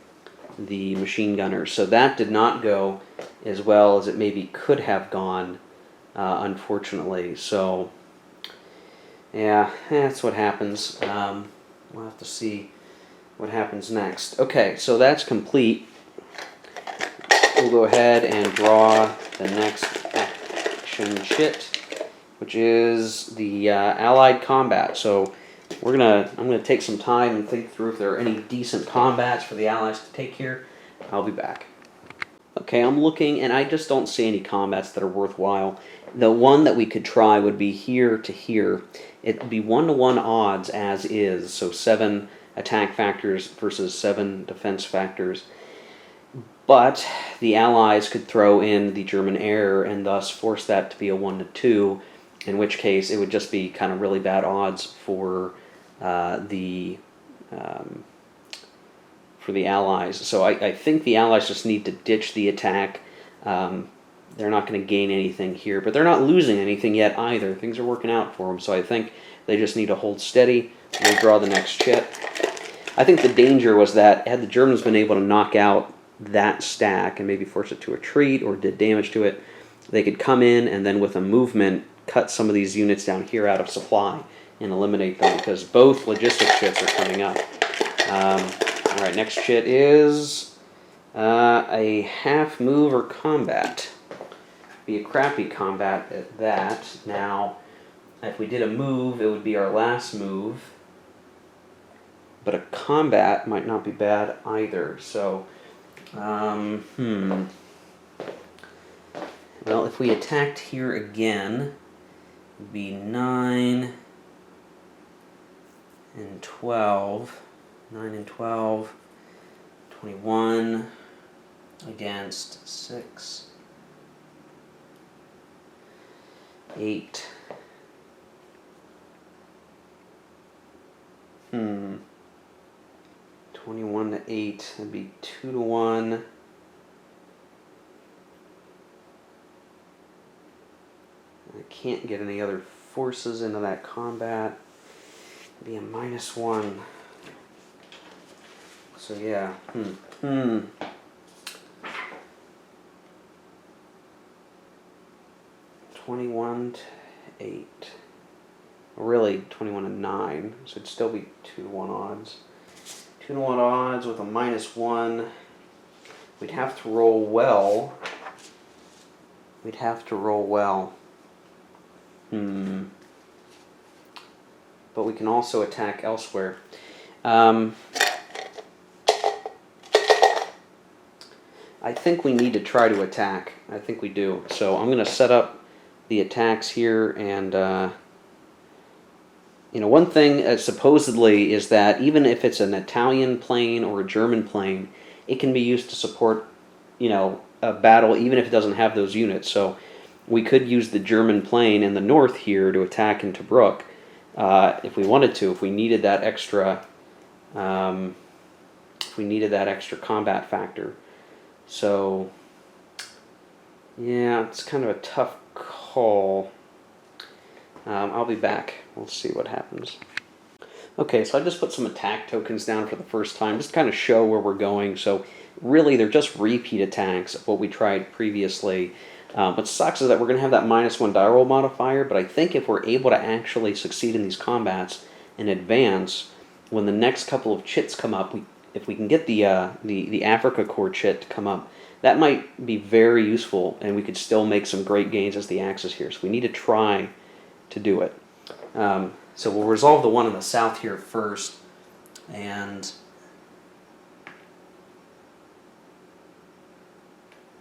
the machine gunners. So that did not go as well as it maybe could have gone, unfortunately. So yeah, that's what happens. We'll have to see what happens next. Okay, so that's complete. We'll go ahead and draw the next action shit, which is the Allied combat. So I'm gonna take some time and think through if there are any decent combats for the Allies to take here. I'll be back. Okay, I'm looking, and I just don't see any combats that are worthwhile. The one that we could try would be here to here. It would be 1-to-1 odds as is, so 7 attack factors versus 7 defense factors. But the Allies could throw in the German air and thus force that to be a 1-to-2, in which case it would just be kind of really bad odds for the Allies. So I think the Allies just need to ditch the attack. They're not going to gain anything here, but they're not losing anything yet either. Things are working out for them, so I think they just need to hold steady. We'll draw the next chit. I think the danger was that had the Germans been able to knock out that stack and maybe force it to retreat or did damage to it, they could come in and then with a movement cut some of these units down here out of supply and eliminate them, because both logistic chits are coming up. All right, next chit is a half move or combat. Be a crappy combat at that. Now, if we did a move, it would be our last move. But a combat might not be bad either. So, well, if we attacked here again, it would be 9 and 12. 9 and 12. 21 against 6. 8. 21 to 8. That'd be 2 to 1. I can't get any other forces into that combat. It'd be a -1. So yeah. 21 to 8. Really, 21 to 9. So it'd still be 2 to 1 odds. 2 to 1 odds with a -1. We'd have to roll well. We'd have to roll well. But we can also attack elsewhere. I think we need to try to attack. I think we do. So I'm going to set up the attacks here, and one thing supposedly is that even if it's an Italian plane or a German plane, it can be used to support, a battle even if it doesn't have those units. So we could use the German plane in the north here to attack in Tobruk if we wanted to, if we needed that extra, combat factor. So, yeah, it's kind of a tough call. I'll be back. We'll see what happens. Okay, so I just put some attack tokens down for the first time, just to kind of show where we're going. So really, they're just repeat attacks of what we tried previously. What sucks is that we're going to have that -1 die roll modifier, but I think if we're able to actually succeed in these combats and advance, when the next couple of chits come up, if we can get the Africa Corps chit to come up, that might be very useful, and we could still make some great gains as the Axis here. So we need to try to do it. So we'll resolve the one in the south here first, and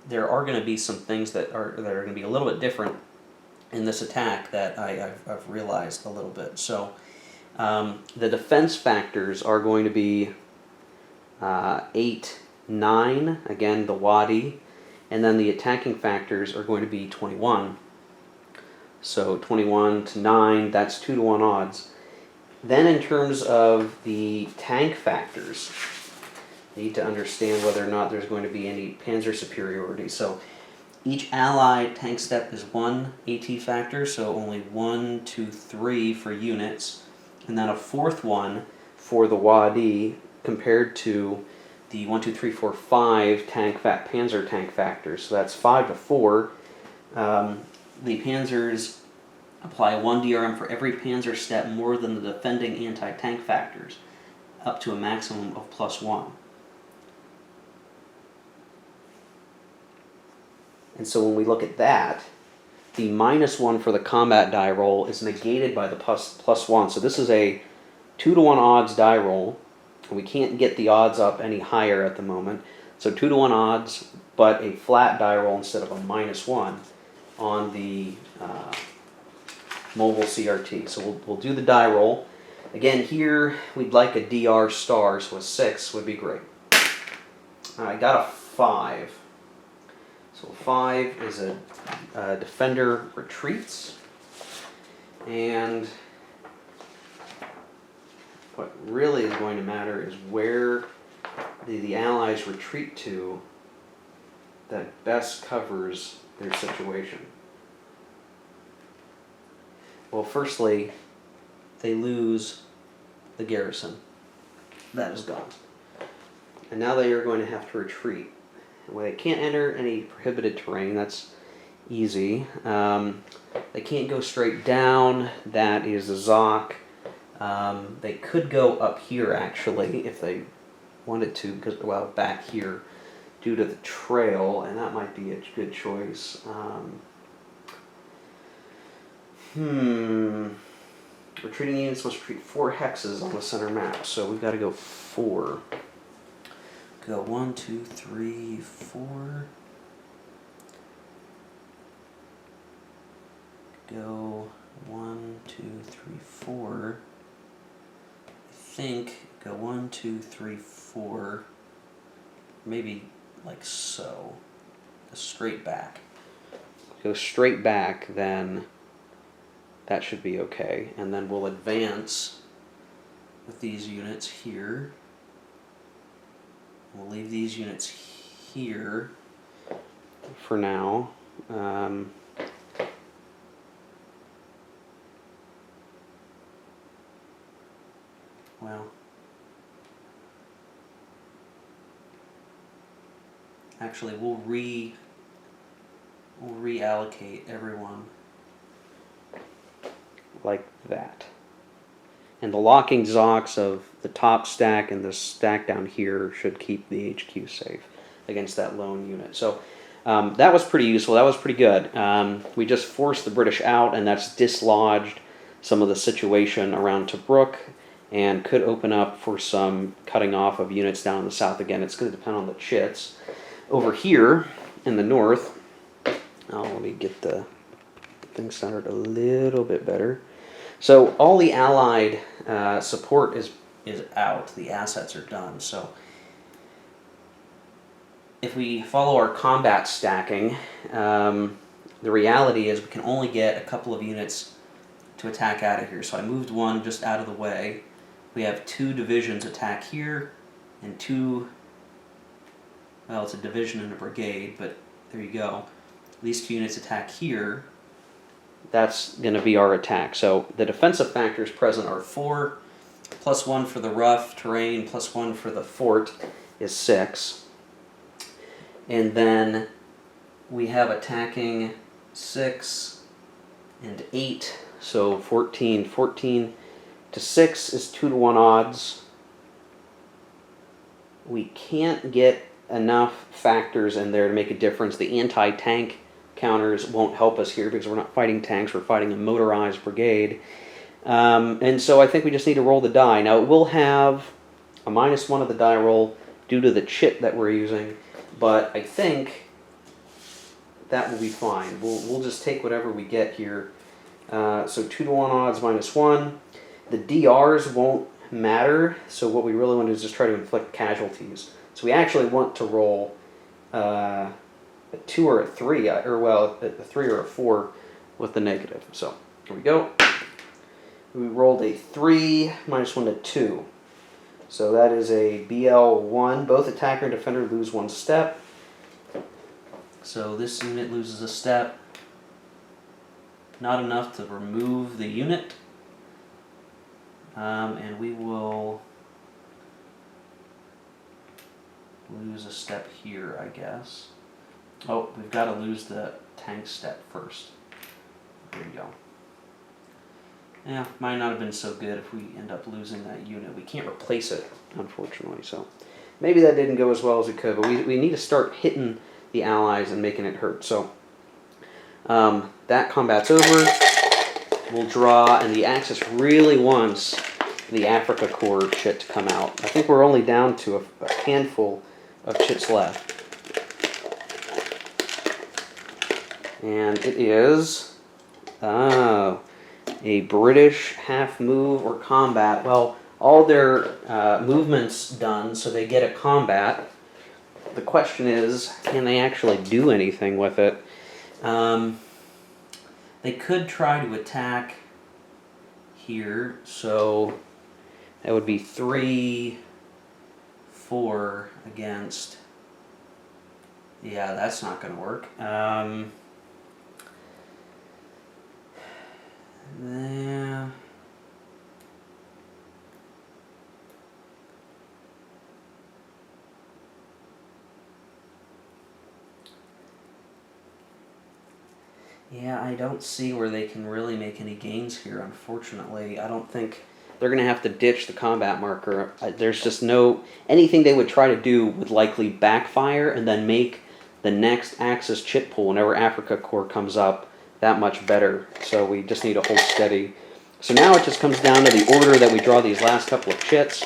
there are going to be some things that are going to be a little bit different in this attack that I've realized a little bit. So the defense factors are going to be 8, 9, again the Wadi, and then the attacking factors are going to be 21. So 21 to 9, that's 2 to 1 odds. Then in terms of the tank factors, you need to understand whether or not there's going to be any panzer superiority. So each allied tank step is 1 AT factor, so only 1, 2, 3 for units, and then a 4th one for the Wadi compared to the 1, 2, 3, 4, 5 panzer tank factors. So that's 5 to 4. The panzers apply 1 DRM for every panzer step more than the defending anti-tank factors, up to a maximum of +1. And so when we look at that, the -1 for the combat die roll is negated by the +1. So this is a 2 to 1 odds die roll, and we can't get the odds up any higher at the moment. So 2 to 1 odds, but a flat die roll instead of a -1 on the mobile CRT. So we'll do the die roll. Again, here we'd like a DR star, so a 6 would be great. I got a 5. So 5 is a defender retreats, and what really is going to matter is where the Allies retreat to that best covers their situation. Well, firstly, they lose the garrison. That is gone. And now they are going to have to retreat. Well, they can't enter any prohibited terrain. That's easy. They can't go straight down. That is a Zoc. They could go up here, actually, if they wanted to, because, well, back here, due to the trail, and that might be a good choice. Retreating units must retreat 4 hexes on the center map, so we've got to go 4. Go 1, 2, 3, 4. Go 1, 2, 3, 4. I think go 1, 2, 3, 4. maybe like so, straight back. Go straight back, then that should be okay. And then we'll advance with these units here. We'll leave these units here for now. Well, actually, we'll reallocate everyone like that. And the locking zocks of the top stack and the stack down here should keep the HQ safe against that lone unit. So that was pretty useful. That was pretty good. We just forced the British out, and that's dislodged some of the situation around Tobruk and could open up for some cutting off of units down in the south. Again, it's going to depend on the chits. Over here in the north, let me get the thing centered a little bit better. So all the Allied support is out. The assets are done. So if we follow our combat stacking, the reality is we can only get a couple of units to attack out of here. So I moved one just out of the way. We have 2 divisions attack here, and 2, well, it's a division and a brigade, but there you go. These 2 units attack here. That's going to be our attack. So the defensive factors present are 4, +1 for the rough terrain, +1 for the fort is 6. And then we have attacking 6 and 8, so 14. 14 to 6 is 2-to-1 odds. We can't get enough factors in there to make a difference. The anti-tank counters won't help us here because we're not fighting tanks, we're fighting a motorized brigade. And so I think we just need to roll the die. Now it will have a -1 of the die roll due to the chit that we're using, but I think that will be fine. We'll just take whatever we get here. So 2-to-1 odds -1. The DRs won't matter, so what we really want to do is just try to inflict casualties. So we actually want to roll a 2 or a 3, or well, a 3 or a 4 with the negative. So here we go. We rolled a 3, -1 to 2. So that is a BL1. Both attacker and defender lose 1 step. So this unit loses a step. Not enough to remove the unit. And we will lose a step here, I guess. Oh, we've got to lose the tank step first. There you go. Yeah, might not have been so good if we end up losing that unit. We can't replace it, unfortunately. So maybe that didn't go as well as it could, but we need to start hitting the Allies and making it hurt. So that combat's over. We'll draw, and the Axis really wants the Africa Corps chit to come out. I think we're only down to a handful of chits left. And it is a British half move or combat. Well, all their movements done, so they get a combat. The question is, can they actually do anything with it? They could try to attack here, so that would be 3, 4 against. Yeah, that's not going to work. Yeah. Yeah, I don't see where they can really make any gains here, unfortunately. I don't think they're going to have to ditch the combat marker. There's just no... Anything they would try to do would likely backfire and then make the next Axis chit pool, whenever Africa Corps comes up, that much better. So we just need to hold steady. So now it just comes down to the order that we draw these last couple of chits.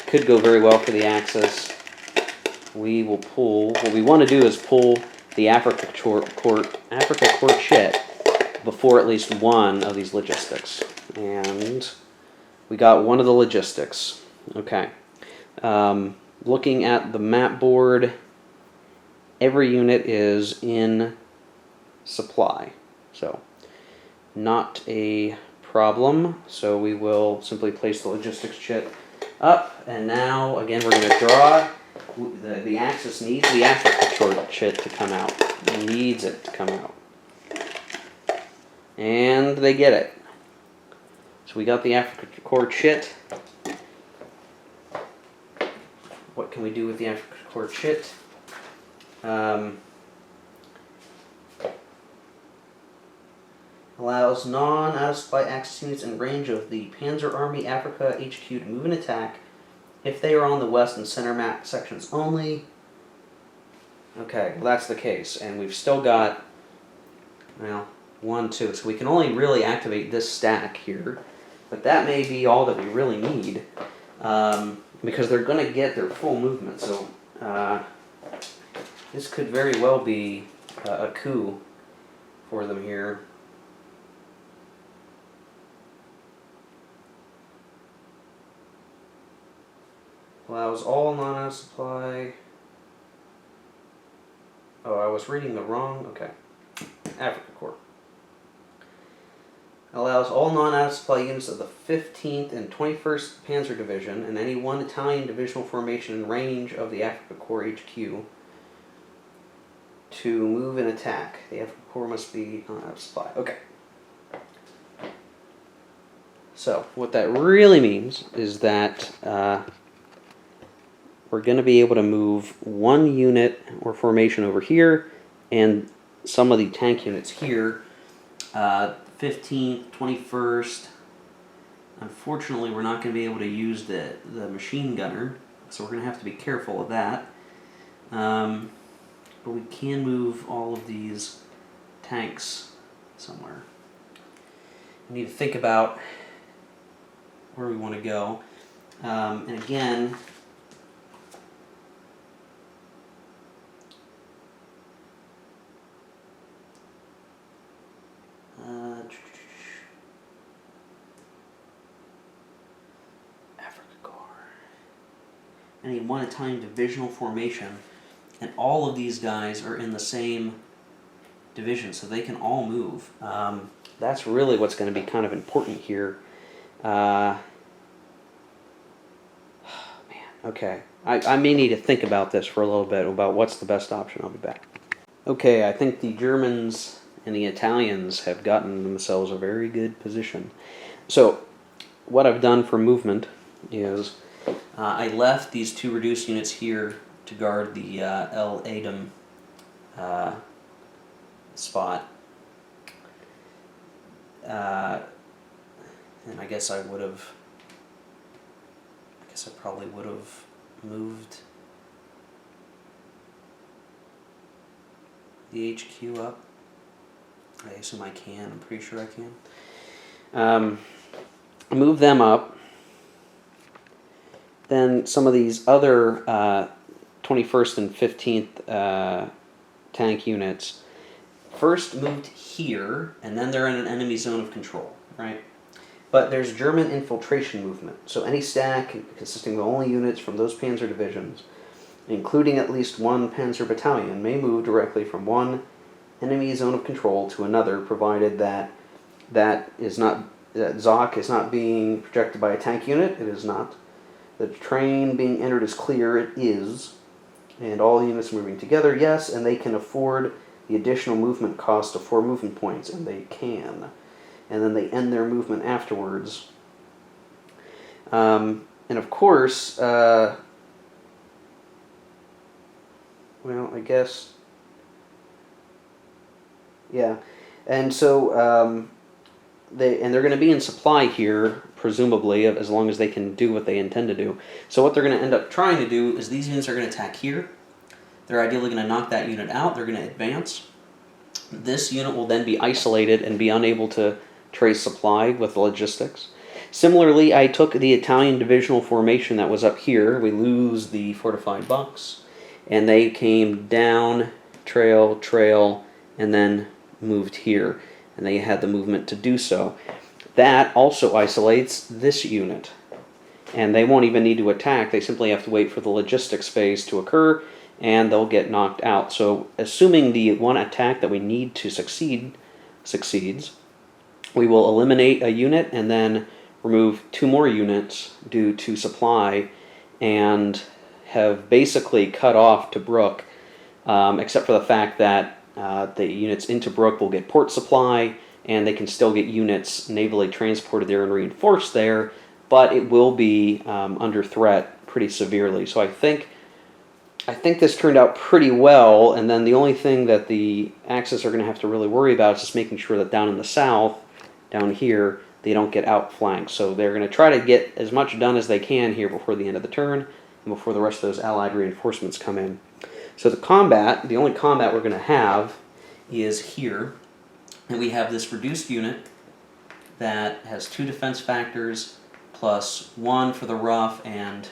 Could go very well for the Axis. We will pull... What we want to do is pull the Africa Corps chit before at least one of these logistics. And we got one of the logistics. Okay. looking at the map board, every unit is in supply. So, not a problem. So we will simply place the logistics chit up, and now again we're going to draw. The Axis needs the Africa chit to come out. It needs it to come out. And they get it. So we got the Africa core chit. What can we do with the Africa core chit? Allows non-out-of-supply Axis units in range of the Panzer Army Africa HQ to move and attack if they are on the west and center map sections only. Okay, well that's the case, and we've still got, well, 1, 2, so we can only really activate this stack here, but that may be all that we really need, because they're going to get their full movement, so this could very well be a coup for them here. Allows all non-out supply. Oh, I was reading the wrong. Okay. Africa Corps. Allows all non-out supply units of the 15th and 21st Panzer Division and any one Italian divisional formation in range of the Africa Corps HQ to move and attack. The Africa Corps must be non-out supply. Okay. So, what that really means is that we're going to be able to move one unit or formation over here and some of the tank units here. 15th, 21st. Unfortunately, we're not going to be able to use the machine gunner, so we're going to have to be careful of that. But we can move all of these tanks somewhere. We need to think about where we want to go. And again, Africa Corps. Any one Italian divisional formation, and all of these guys are in the same division, so they can all move. That's really what's going to be kind of important here. Man, okay. I may need to think about this for a little bit, about what's the best option. I'll be back. Okay, I think the Germans and the Italians have gotten themselves a very good position. So, what I've done for movement is I left these two reduced units here to guard the El Adem spot. And I guess I probably would have moved the HQ up. I assume I can. I'm pretty sure I can. Move them up. Then some of these other 21st and 15th tank units first moved here, and then they're in an enemy zone of control, right? But there's German infiltration movement, so any stack consisting of only units from those panzer divisions, including at least one panzer battalion, may move directly from one enemy zone of control to another, provided that that ZOC is not being projected by a tank unit. It is not. The train being entered is clear. It is. And all units moving together, yes, and they can afford the additional movement cost of 4 movement points, and they can. And then they end their movement afterwards. And of course, well, I guess, yeah. And so they're going to be in supply here, presumably, as long as they can do what they intend to do. So what they're going to end up trying to do is these units are going to attack here. They're ideally going to knock that unit out. They're going to advance. This unit will then be isolated and be unable to trace supply with logistics. Similarly, I took the Italian divisional formation that was up here. We lose the fortified box. And they came down, trail, and then moved here. And they had the movement to do so. That also isolates this unit. and they won't even need to attack. They simply have to wait for the logistics phase to occur, and they'll get knocked out. So assuming the one attack that we need to succeed succeeds, we will eliminate a unit and then remove 2 more units due to supply, and have basically cut off Tobruk, except for the fact that the units into Tobruk will get port supply, and they can still get units navally transported there and reinforced there, but it will be under threat pretty severely. So I think this turned out pretty well, and then the only thing that the Axis are going to have to really worry about is just making sure that down in the south, down here, they don't get outflanked. So they're going to try to get as much done as they can here before the end of the turn, and before the rest of those Allied reinforcements come in. So the only combat we're going to have is here, and we have this reduced unit that has 2 defense factors, plus 1 for the rough and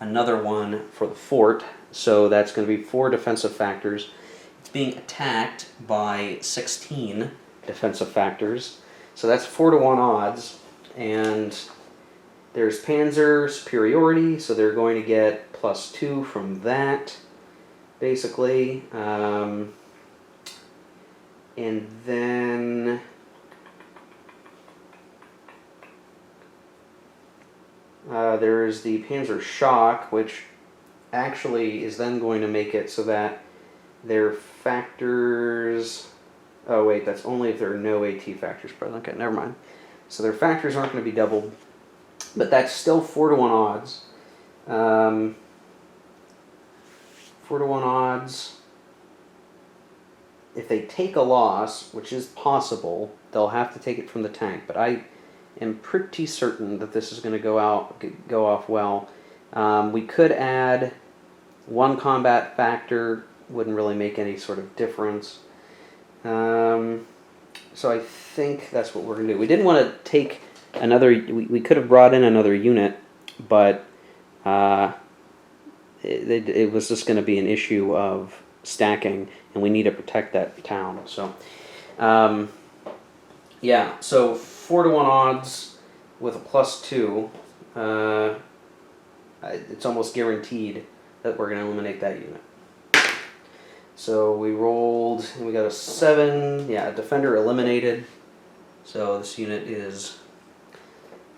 another 1 for the fort. So that's going to be 4 defensive factors. It's being attacked by 16 defensive factors. So that's 4-to-1 odds. And there's Panzer superiority, so they're going to get +2 from that, basically. And then there's the Panzer Shock, which actually is then going to make it so that their factors... Oh wait, that's only if there are no AT factors present. Okay, never mind. So their factors aren't going to be doubled, but that's still 4-to-1 odds. 4-to-1 odds. If they take a loss, which is possible, they'll have to take it from the tank. But I am pretty certain that this is going to go off well. We could add 1 combat factor. Wouldn't really make any sort of difference. So I think that's what we're going to do. We didn't want to take another... We could have brought in another unit, but it was just going to be an issue of stacking, and we need to protect that town. So, yeah, so 4-to-1 odds with a +2. It's almost guaranteed that we're going to eliminate that unit. So we rolled, and we got a 7. Yeah, a defender eliminated. So this unit is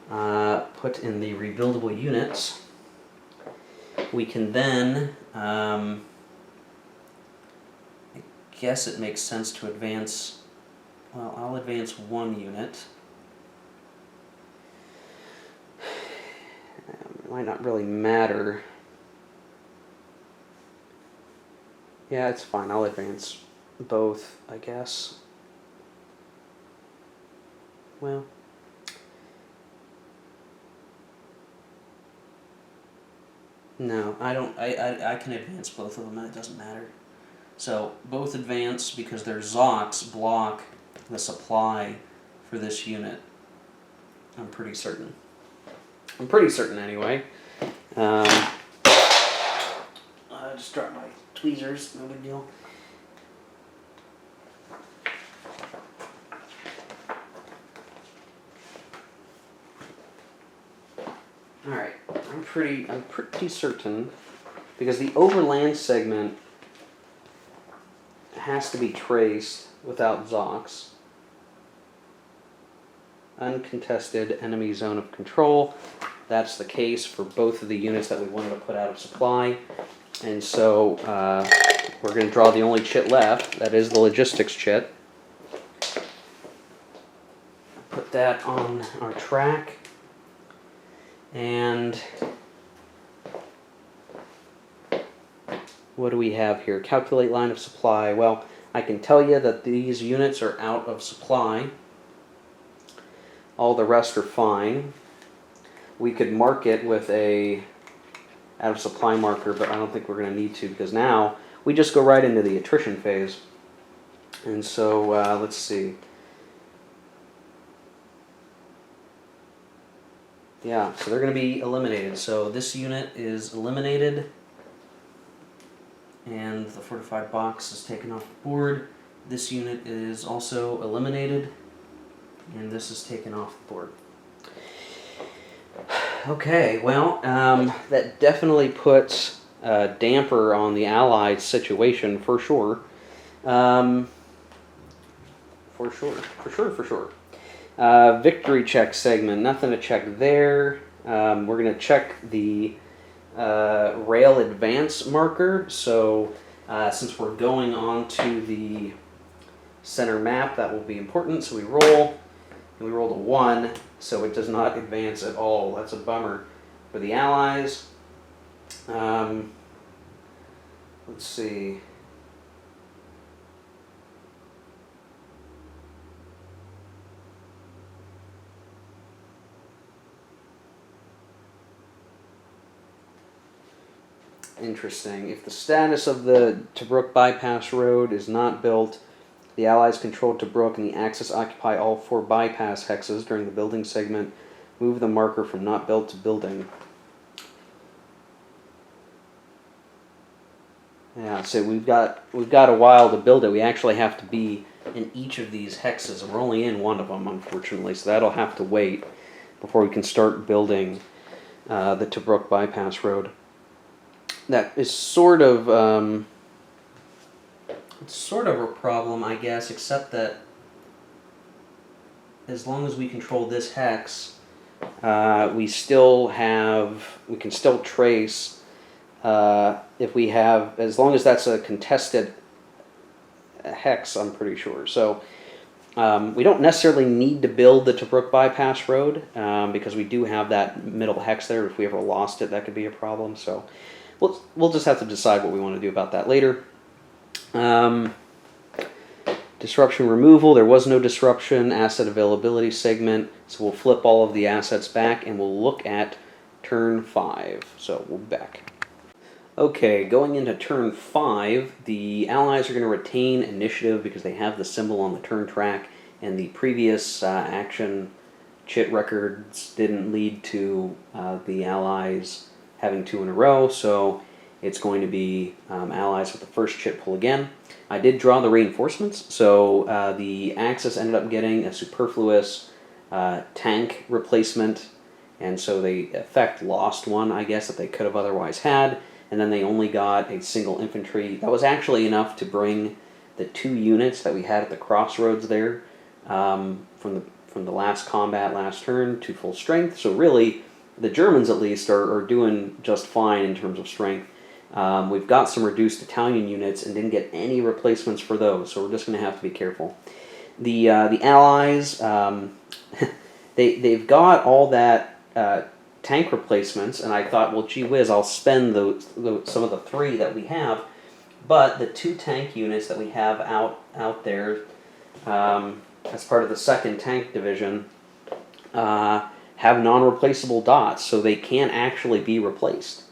put in the rebuildable units. We can then... I guess it makes sense to advance. Well, I'll advance 1 unit. It might not really matter. Yeah, it's fine. I'll advance both, I guess. Well, no, I don't. I can advance both of them, and it doesn't matter. So both advance because their Zocs block the supply for this unit. I'm pretty certain. I'm pretty certain anyway. I just dropped my tweezers, no big deal. Alright, I'm pretty certain, because the overland segment has to be traced without Zocs. Uncontested enemy zone of control. That's the case for both of the units that we wanted to put out of supply. And so we're going to draw the only chit left. That is the logistics chit. Put that on our track. And what do we have here? Calculate line of supply. Well, I can tell you that these units are out of supply. All the rest are fine. We could mark it with a out of supply marker, but I don't think we're going to need to, because now we just go right into the attrition phase. And so let's see. Yeah, so they're going to be eliminated. So this unit is eliminated, and the fortified box is taken off the board. This unit is also eliminated, and this is taken off the board. Okay, well, that definitely puts a damper on the Allies' situation for sure. Um, for sure. Victory check segment, nothing to check there. We're going to check the rail advance marker. So since we're going on to the center map, that will be important. So we roll, and we rolled a 1, so it does not advance at all. That's a bummer for the Allies. Let's see. Interesting. If the status of the Tobruk bypass road is not built, the Allies control Tobruk and the Axis occupy all 4 bypass hexes during the building segment. Move the marker from not built to building. Yeah, so we've got a while to build it. We actually have to be in each of these hexes. We're only in one of them, unfortunately, so that'll have to wait before we can start building the Tobruk bypass road. That is sort of a problem, I guess, except that as long as we control this hex, we can still trace if we have, as long as that's a contested hex, I'm pretty sure. So we don't necessarily need to build the Tobruk bypass road because we do have that middle hex there. If we ever lost it, that could be a problem. So we'll just have to decide what we want to do about that later. Disruption removal. There was no disruption. Asset availability segment. So we'll flip all of the assets back and we'll look at turn 5. So we'll be back. Okay, going into turn 5, the Allies are going to retain initiative because they have the symbol on the turn track, and the previous action chit records didn't lead to the Allies having 2 in a row, so it's going to be Allies with the first chit pull again. I did draw the reinforcements, so the Axis ended up getting a superfluous tank replacement, and so they, in effect, lost 1, I guess, that they could have otherwise had. And then they only got a single infantry. That was actually enough to bring the 2 units that we had at the crossroads there from the last combat last turn to full strength. So really, the Germans at least are doing just fine in terms of strength. We've got some reduced Italian units and didn't get any replacements for those, so we're just going to have to be careful. The Allies, they've got all that tank replacements, and I thought, well, gee whiz, I'll spend some of the 3 that we have, but the 2 tank units that we have out there as part of the 2nd Tank Division have non-replaceable dots, so they can't actually be replaced.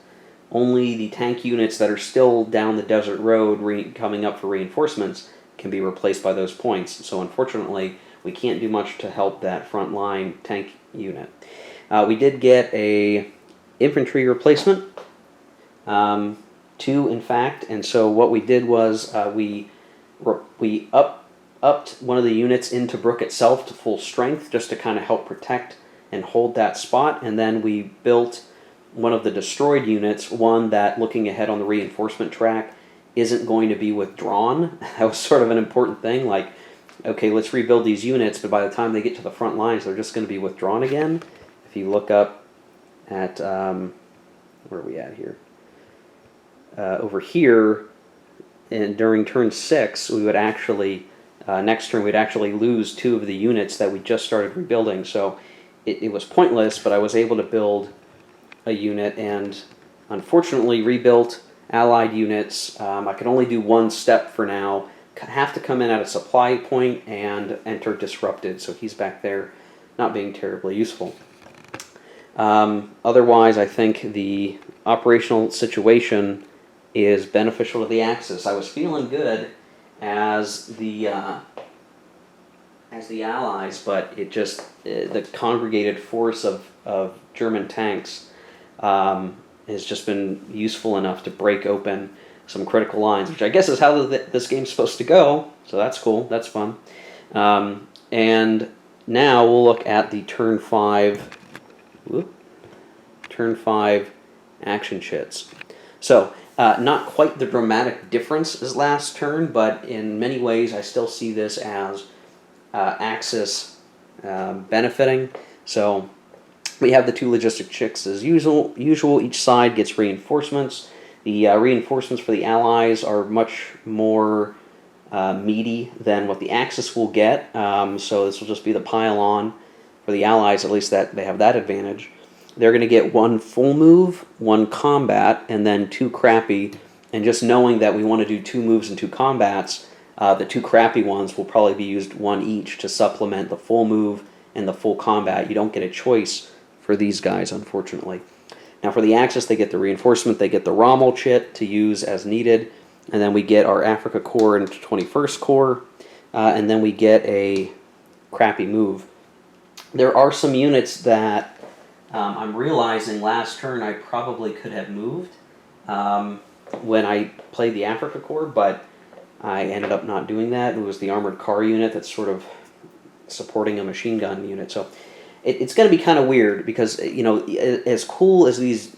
Only the tank units that are still down the desert road coming up for reinforcements can be replaced by those points, so unfortunately we can't do much to help that front-line tank unit. We did get a infantry replacement, 2 in fact, and so what we did was we upped one of the units into Tobruk itself to full strength just to kind of help protect and hold that spot, and then we built one of the destroyed units, one that, looking ahead on the reinforcement track, isn't going to be withdrawn. That was sort of an important thing, like, okay, let's rebuild these units, but by the time they get to the front lines, they're just going to be withdrawn again. If you look up at, where are we at here? Over here, and during turn 6, we would actually, next turn, we'd actually lose 2 of the units that we just started rebuilding. So it was pointless, but I was able to build a unit and unfortunately rebuilt Allied units. I can only do 1 step for now. Have to come in at a supply point and enter disrupted, so he's back there not being terribly useful. Otherwise, I think the operational situation is beneficial to the Axis. I was feeling good as the Allies, but it just the congregated force of German tanks has just been useful enough to break open some critical lines, which I guess is how this game's supposed to go. So that's cool. That's fun. And now we'll look at the turn 5. Whoop. turn 5 action chits. So, not quite the dramatic difference as last turn, but in many ways I still see this as Axis benefiting. So we have the 2 logistic chicks as usual. Each side gets reinforcements. The reinforcements for the Allies are much more meaty than what the Axis will get. So this will just be the pile-on for the Allies, at least that they have that advantage. They're going to get 1 full move, 1 combat, and then 2 crappy. And just knowing that we want to do 2 moves and 2 combats, the 2 crappy ones will probably be used 1 each to supplement the full move and the full combat. You don't get a choice for these guys, unfortunately. Now for the Axis, they get the reinforcement, they get the Rommel chit to use as needed, and then we get our Africa Corps and 21st Corps, and then we get a crappy move. There are some units that I'm realizing last turn I probably could have moved when I played the Africa Corps, but I ended up not doing that. It was the armored car unit that's sort of supporting a machine gun unit. So it's going to be kind of weird because, you know, as cool as these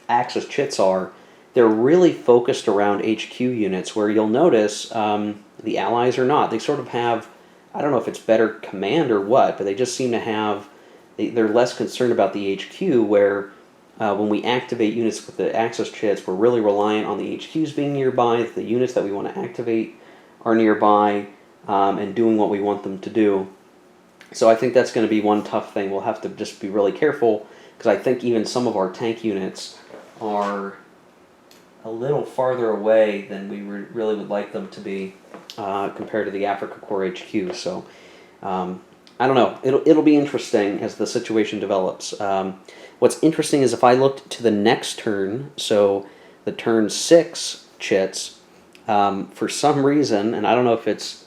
Axis chits are, they're really focused around HQ units, where you'll notice the Allies are not. They sort of have, I don't know if it's better command or what, but they just seem to have, they're less concerned about the HQ, where when we activate units with the Axis chits, we're really reliant on the HQs being nearby, the units that we want to activate are nearby, and doing what we want them to do. So I think that's going to be one tough thing. We'll have to just be really careful, because I think even some of our tank units are a little farther away than we really would like them to be compared to the Africa Corps HQ. So I don't know. It'll be interesting as the situation develops. What's interesting is if I looked to the next turn, so the turn 6 chits, for some reason, and I don't know if it's,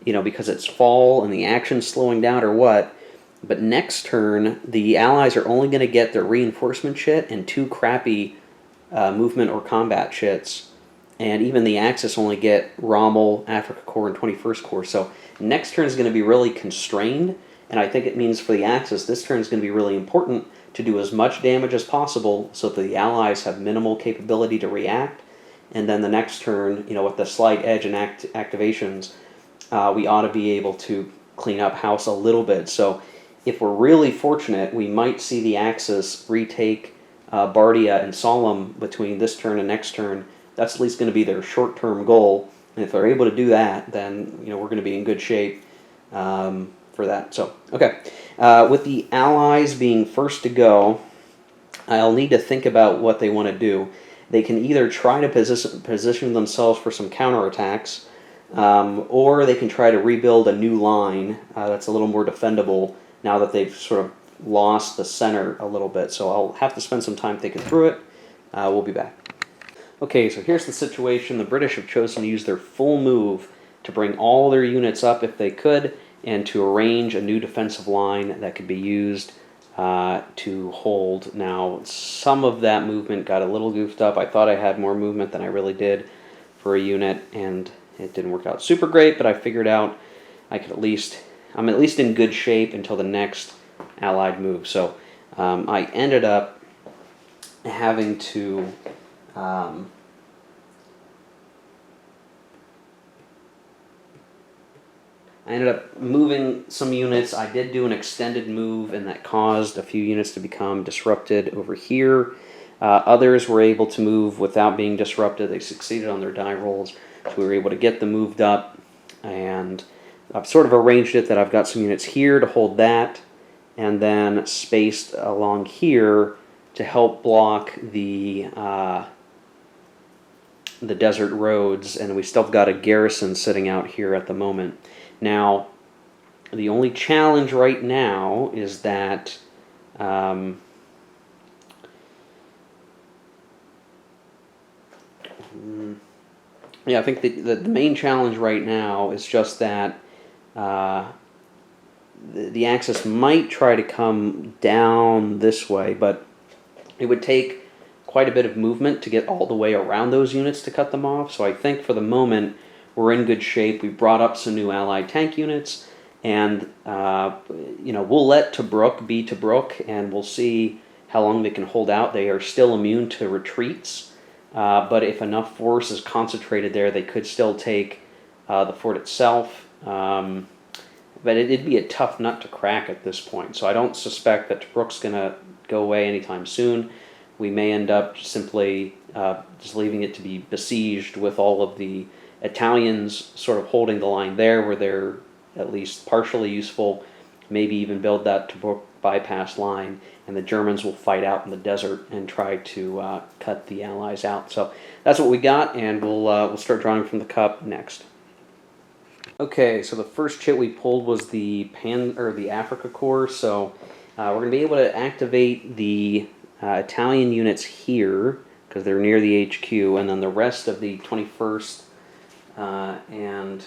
you know, because it's fall and the action's slowing down or what, but next turn the Allies are only going to get their reinforcement chit and 2 crappy movement or combat chits, and even the Axis only get Rommel, Africa Corps, and 21st Corps. So next turn is going to be really constrained, and I think it means for the Axis this turn is going to be really important to do as much damage as possible so that the Allies have minimal capability to react, and then the next turn, you know, with the slight edge and activations, we ought to be able to clean up house a little bit. So if we're really fortunate, we might see the Axis retake Bardia and Solemn between this turn and next turn. That's at least going to be their short-term goal, and if they're able to do that, then, you know, we're going to be in good shape for that. So, okay. With the Allies being first to go, I'll need to think about what they want to do. They can either try to position themselves for some counterattacks, or they can try to rebuild a new line that's a little more defendable now that they've sort of lost the center a little bit. So I'll have to spend some time thinking through it. We'll be back. Okay, so here's the situation. The British have chosen to use their full move to bring all their units up if they could, and to arrange a new defensive line that could be used to hold. Now, some of that movement got a little goofed up. I thought I had more movement than I really did for a unit, and it didn't work out super great, but I figured out I'm at least in good shape until the next Allied move. So I ended up having to moving some units. I did do an extended move, and that caused a few units to become disrupted over here. Others were able to move without being disrupted. They succeeded on their die rolls, so we were able to get them moved up, and I've sort of arranged it that I've got some units here to hold that, and then spaced along here to help block the desert roads, and we still got a garrison sitting out here at the moment. Now, the only challenge right now is that yeah, I think the main challenge right now is just that the Axis might try to come down this way, but it would take quite a bit of movement to get all the way around those units to cut them off. So I think for the moment we're in good shape. We brought up some new Allied tank units, and you know, we'll let Tobruk be Tobruk, and we'll see how long they can hold out. They are still immune to retreats, but if enough force is concentrated there, they could still take the fort itself. But it'd be a tough nut to crack at this point. So I don't suspect that Tobruk's going to go away anytime soon. We may end up simply just leaving it to be besieged with all of the Italians sort of holding the line there where they're at least partially useful, maybe even build that Tobruk bypass line, and the Germans will fight out in the desert and try to cut the Allies out. So that's what we got, and we'll start drawing from the cup next. Okay, so the first chit we pulled was the the Africa Corps. So we're going to be able to activate the Italian units here because they're near the HQ, and then the rest of the 21st and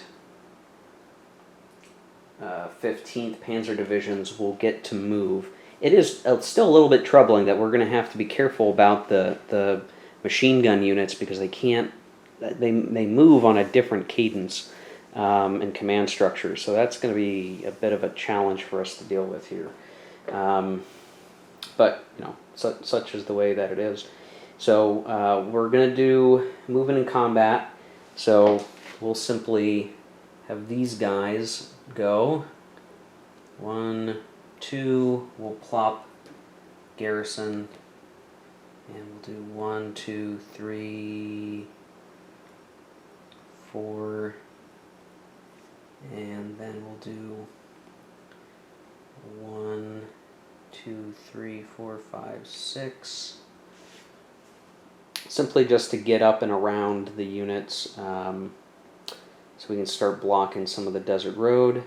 15th Panzer Divisions will get to move. It is still a little bit troubling that we're going to have to be careful about the machine gun units because they move on a different cadence and command structure, so that's going to be a bit of a challenge for us to deal with here. But such is the way that it is. So we're going to do moving in combat. So we'll simply have these guys go. 1, 2. We'll plop garrison, and we'll do 1, 2, 3, 4. And then we'll do 1, 2, 3, 4, 5, 6. Simply just to get up and around the units so we can start blocking some of the desert road.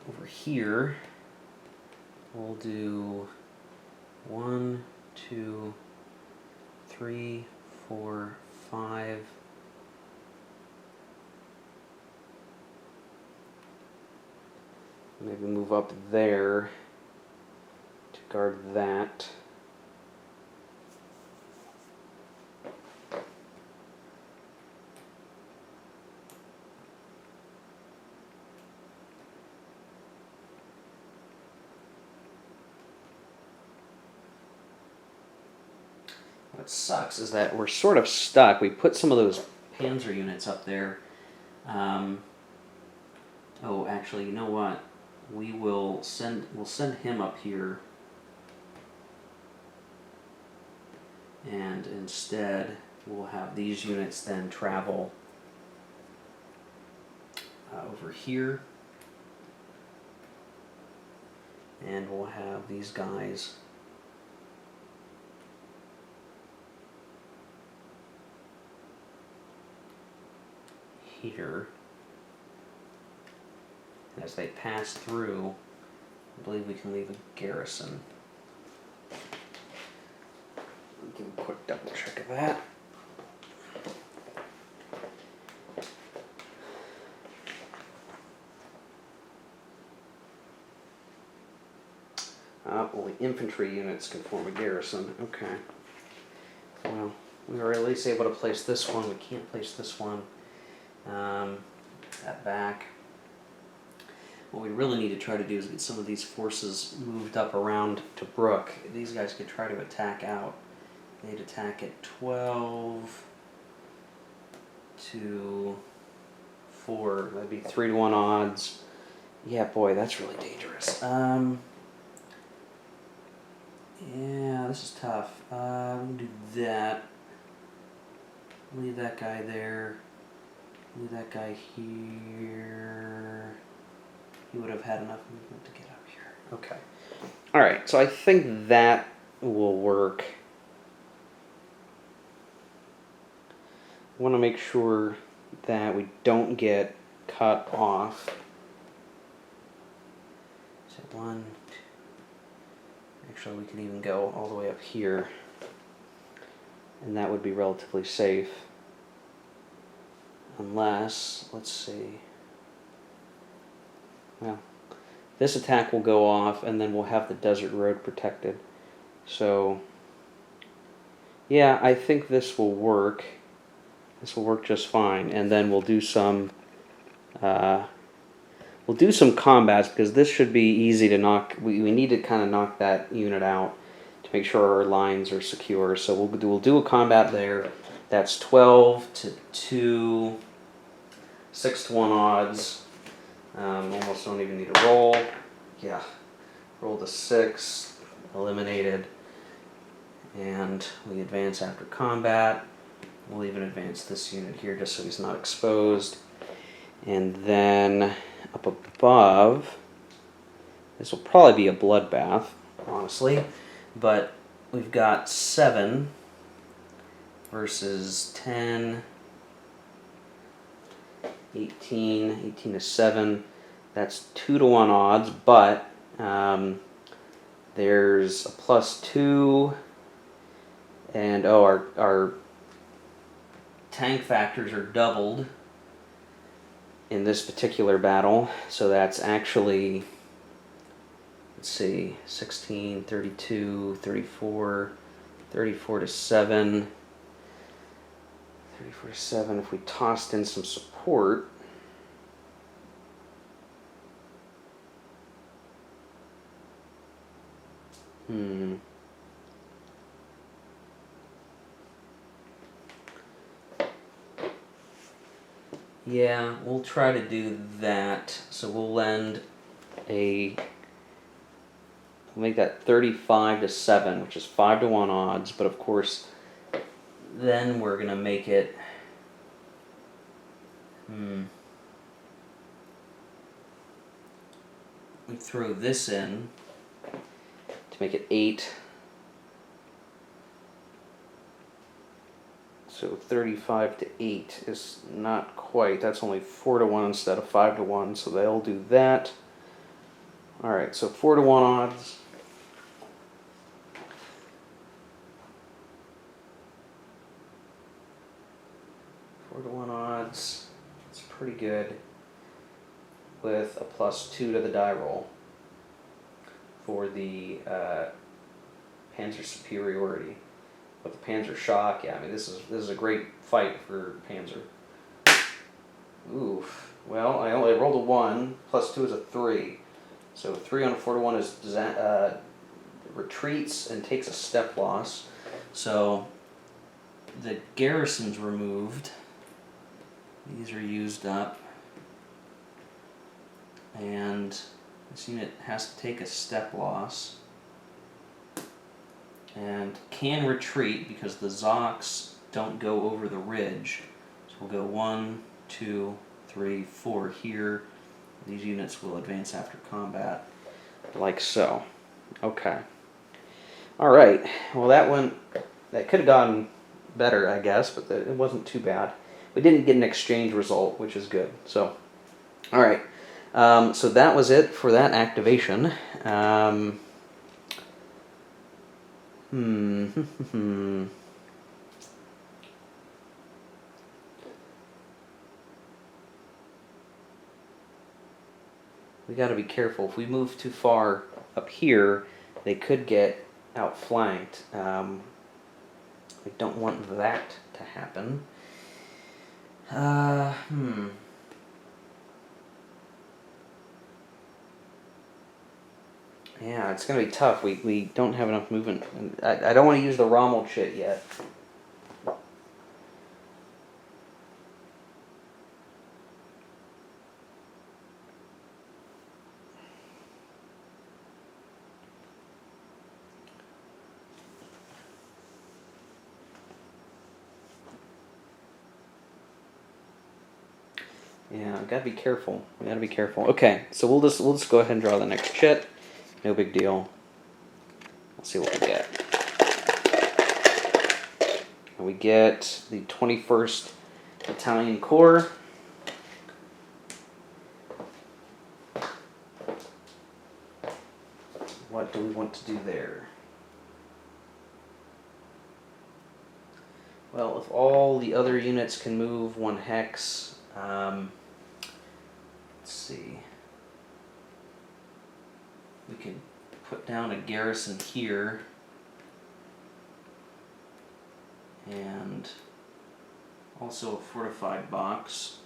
Over here, we'll do 1, 2, 3, 4, 5. Maybe move up there to guard that. What sucks is that we're sort of stuck. We put some of those Panzer units up there. Oh, actually, you know what? We'll send him up here, and instead we'll have these units then travel over here, and we'll have these guys here. As they pass through, I believe we can leave a garrison. Give a quick double check of that. Only infantry units can form a garrison. Okay. Well, we were at least able to place this one. We can't place this one. That back. What we really need to try to do is get some of these forces moved up around Tobruk. These guys could try to attack out. They'd attack at 12 to 4. That'd be 3-to-1 odds. Yeah, boy, that's really dangerous. Yeah, this is tough. We'll do that. Leave that guy there. Leave that guy here. He would have had enough movement to get up here. Okay. All right, so I think that will work. I want to make sure that we don't get cut off. So 1, 2. Actually, we could even go all the way up here, and that would be relatively safe. Unless, let's see. Well, this attack will go off, and then we'll have the desert road protected. So, yeah, I think this will work. This will work just fine, and then we'll do some. We'll we'll do some combats because this should be easy to knock. We need to kind of knock that unit out to make sure our lines are secure. So we'll do a combat there. That's 12 to 2, 6 to 1 odds. Almost don't even need to roll. Yeah, roll the 6, eliminated, and we advance after combat. We'll even advance this unit here just so he's not exposed. And then up above, this will probably be a bloodbath, honestly, but we've got 7 versus 10, 18 to 7. That's 2 to 1 odds, but there's a +2, and our tank factors are doubled in this particular battle, so that's actually, let's see, 16, 32, 34, 34 to 7, 34 to 7. If we tossed in some support, yeah, we'll try to do that. So we'll make that 35 to 7, which is 5 to 1 odds, but of course, then we're going to make it, we throw this in to make it 8. So 35 to 8 is not quite. That's only 4 to 1 instead of 5 to 1, so they'll do that. Alright, so 4 to 1 odds. It's pretty good with a +2 to the die roll for the Panzer superiority. With the Panzer shock, yeah, I mean this is a great fight for Panzer. Oof. Well, I rolled a 1, +2 is a 3. So 3 on a 4 to 1 is retreats and takes a step loss. So the garrison's removed. These are used up. And this unit has to take a step loss. And can retreat because the Zocs don't go over the ridge. So we'll go 1, 2, 3, 4 here. These units will advance after combat, like so. Okay. Alright, well that could have gone better, I guess, but it wasn't too bad. We didn't get an exchange result, which is good. So, alright. So that was it for that activation. We got to be careful. If we move too far up here, they could get outflanked. We don't want that to happen. Yeah, it's going to be tough. We don't have enough movement. I don't want to use the Rommel chit yet. Yeah, gotta be careful. We gotta be careful. Okay, so we'll just go ahead and draw the next chit. No big deal. We'll see what we get. And we get the 21st Battalion Corps. What do we want to do there? Well, if all the other units can move 1 hex, let's see. We can put down a garrison here and also a fortified box.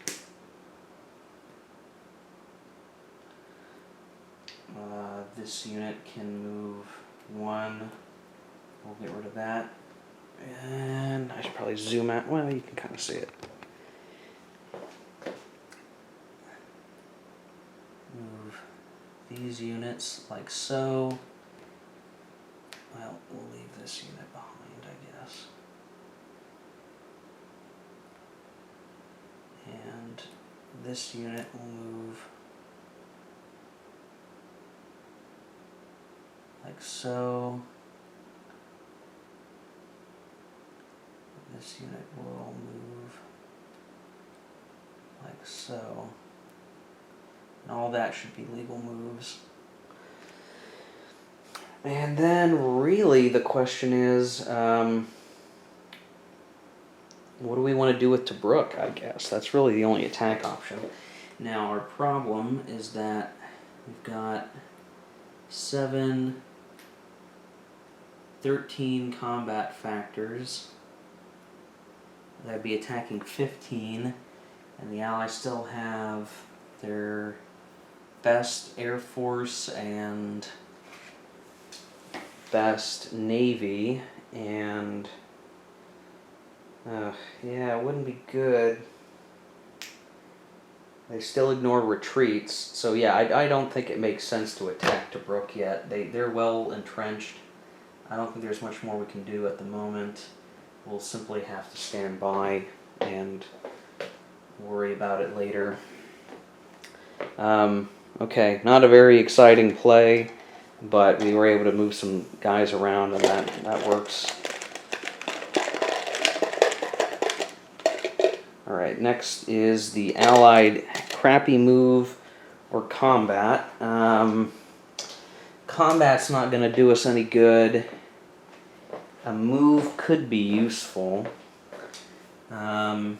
This unit can move 1. We'll get rid of that. And I should probably zoom out. Well, you can kind of see it. Move these units like so. Well, we'll leave this unit behind, I guess. And this unit will move like so. This unit will move like so. And all that should be legal moves. And then really the question is, what do we want to do with Tobruk, I guess? That's really the only attack option. Now our problem is that we've got 7, 13 combat factors. That'd be attacking 15, and the Allies still have their best Air Force and best Navy, and yeah, it wouldn't be good. They still ignore retreats, so yeah, I don't think it makes sense to attack Tobruk yet. They're well entrenched. I don't think there's much more we can do at the moment. We'll simply have to stand by and worry about it later. Okay, not a very exciting play, but we were able to move some guys around, and that works. Alright, next is the Allied crappy move or combat. Combat's not going to do us any good. A move could be useful. Let's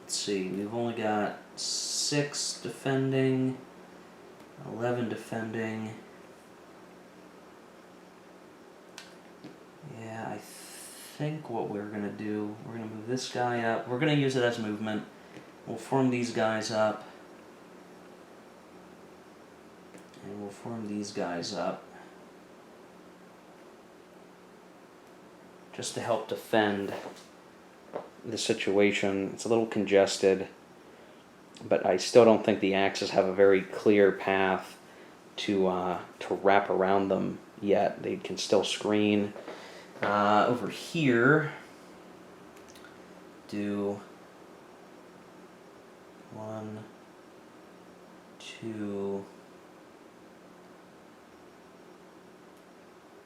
see, we've only got 6 defending, 11 defending. Yeah, I think what we're going to do, we're going to move this guy up. We're going to use it as movement. We'll form these guys up. And we'll form these guys up. Just to help defend the situation. It's a little congested, but I still don't think the Axis have a very clear path to wrap around them yet. They can still screen. Over here, do 1, 2,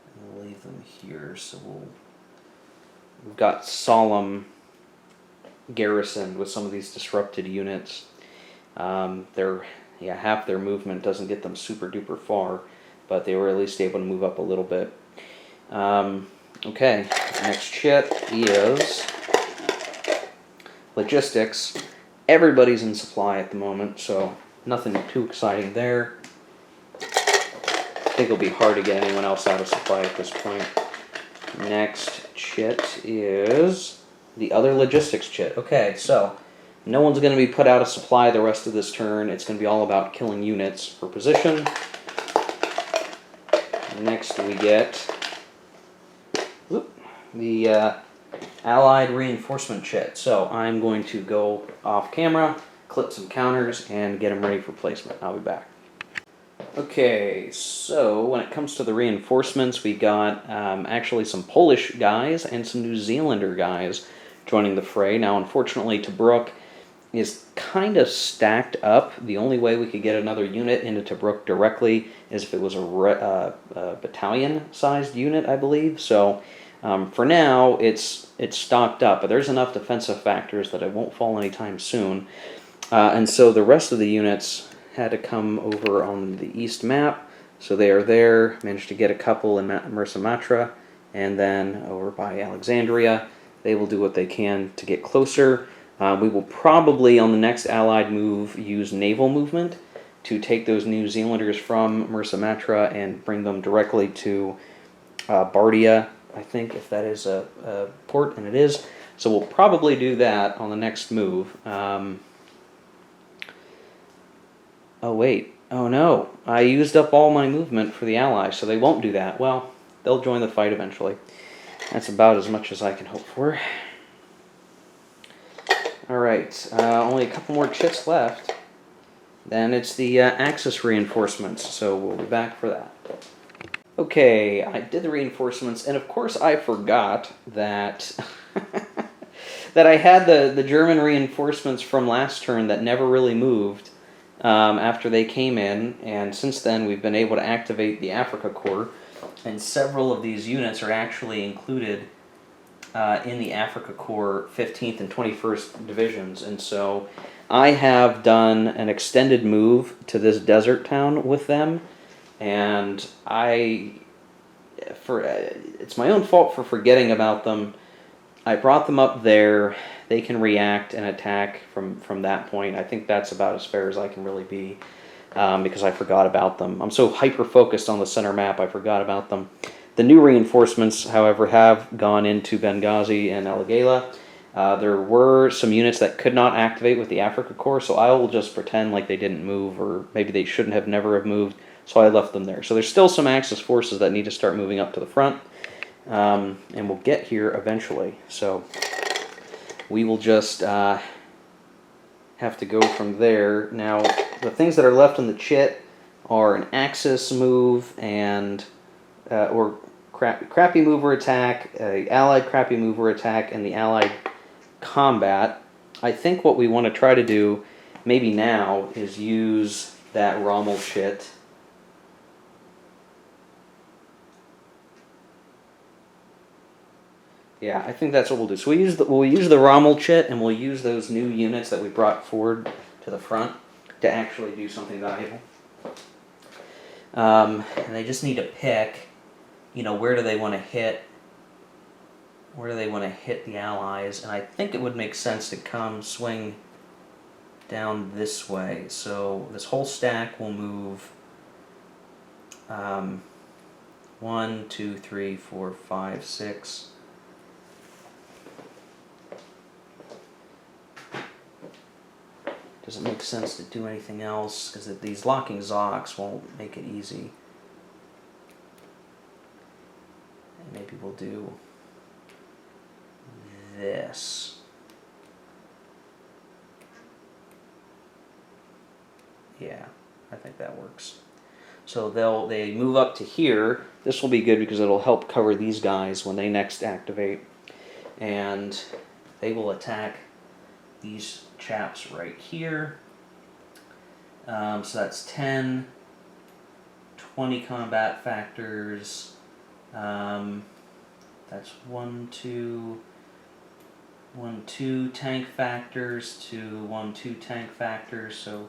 and we'll leave them here, so we've got Solemn garrisoned with some of these disrupted units. Half their movement doesn't get them super duper far, but they were at least able to move up a little bit. Okay, next chit is logistics. Everybody's in supply at the moment, so nothing too exciting there. I think it'll be hard to get anyone else out of supply at this point. Next chit is the other logistics chit. Okay, so no one's going to be put out of supply the rest of this turn. It's going to be all about killing units for position. Next we get the Allied reinforcement chit. So I'm going to go off camera, clip some counters, and get them ready for placement. I'll be back. Okay, so when it comes to the reinforcements, we got actually some Polish guys and some New Zealander guys joining the fray. Now, unfortunately, Tobruk is kind of stacked up. The only way we could get another unit into Tobruk directly is if it was a battalion-sized unit, I believe. So for now, it's stocked up, but there's enough defensive factors that it won't fall anytime soon. And so the rest of the units had to come over on the east map, so they are there. Managed to get a couple in Mersa Matra, and then over by Alexandria. They will do what they can to get closer. We will probably, on the next Allied move, use naval movement to take those New Zealanders from Mersa Matra and bring them directly to Bardia, I think, if that is a port, and it is. So we'll probably do that on the next move. Oh, wait. Oh no, I used up all my movement for the Allies, so they won't do that. Well, they'll join the fight eventually. That's about as much as I can hope for. Alright, only a couple more chits left. Then it's the Axis reinforcements, so we'll be back for that. Okay, I did the reinforcements, and of course I forgot that that I had the German reinforcements from last turn that never really moved after they came in, and since then we've been able to activate the Africa Corps, and several of these units are actually included in the Africa Corps 15th and 21st Divisions, and so I have done an extended move to this desert town with them, and it's my own fault for forgetting about them. I brought them up there. They can react and attack from that point. I think that's about as fair as I can really be, because I forgot about them. I'm so hyper-focused on the center map, I forgot about them. The new reinforcements, however, have gone into Benghazi and El Agheila. There were some units that could not activate with the Africa Corps, so I will just pretend like they didn't move, or maybe they shouldn't have never have moved, so I left them there. So there's still some Axis forces that need to start moving up to the front, and we'll get here eventually. So we will just have to go from there. Now, the things that are left in the chit are an Axis move and or crappy mover attack, allied crappy mover attack, and the allied combat. I think what we want to try to do maybe now is use that Rommel chit. Yeah, I think that's what we'll do. So we'll use the Rommel chit, and we'll use those new units that we brought forward to the front to actually do something valuable. And they just need to pick, where do they want to hit? Where do they want to hit the Allies? And I think it would make sense to swing down this way. So this whole stack will move 1, 2, 3, 4, 5, 6. Does it make sense to do anything else? Because these locking Zocs won't make it easy. And maybe we'll do this. Yeah, I think that works. So they move up to here. This will be good because it'll help cover these guys when they next activate. And they will attack these chaps right here. So that's 10, 20 combat factors. That's 1, 2 tank factors to 1, 2 tank factors. So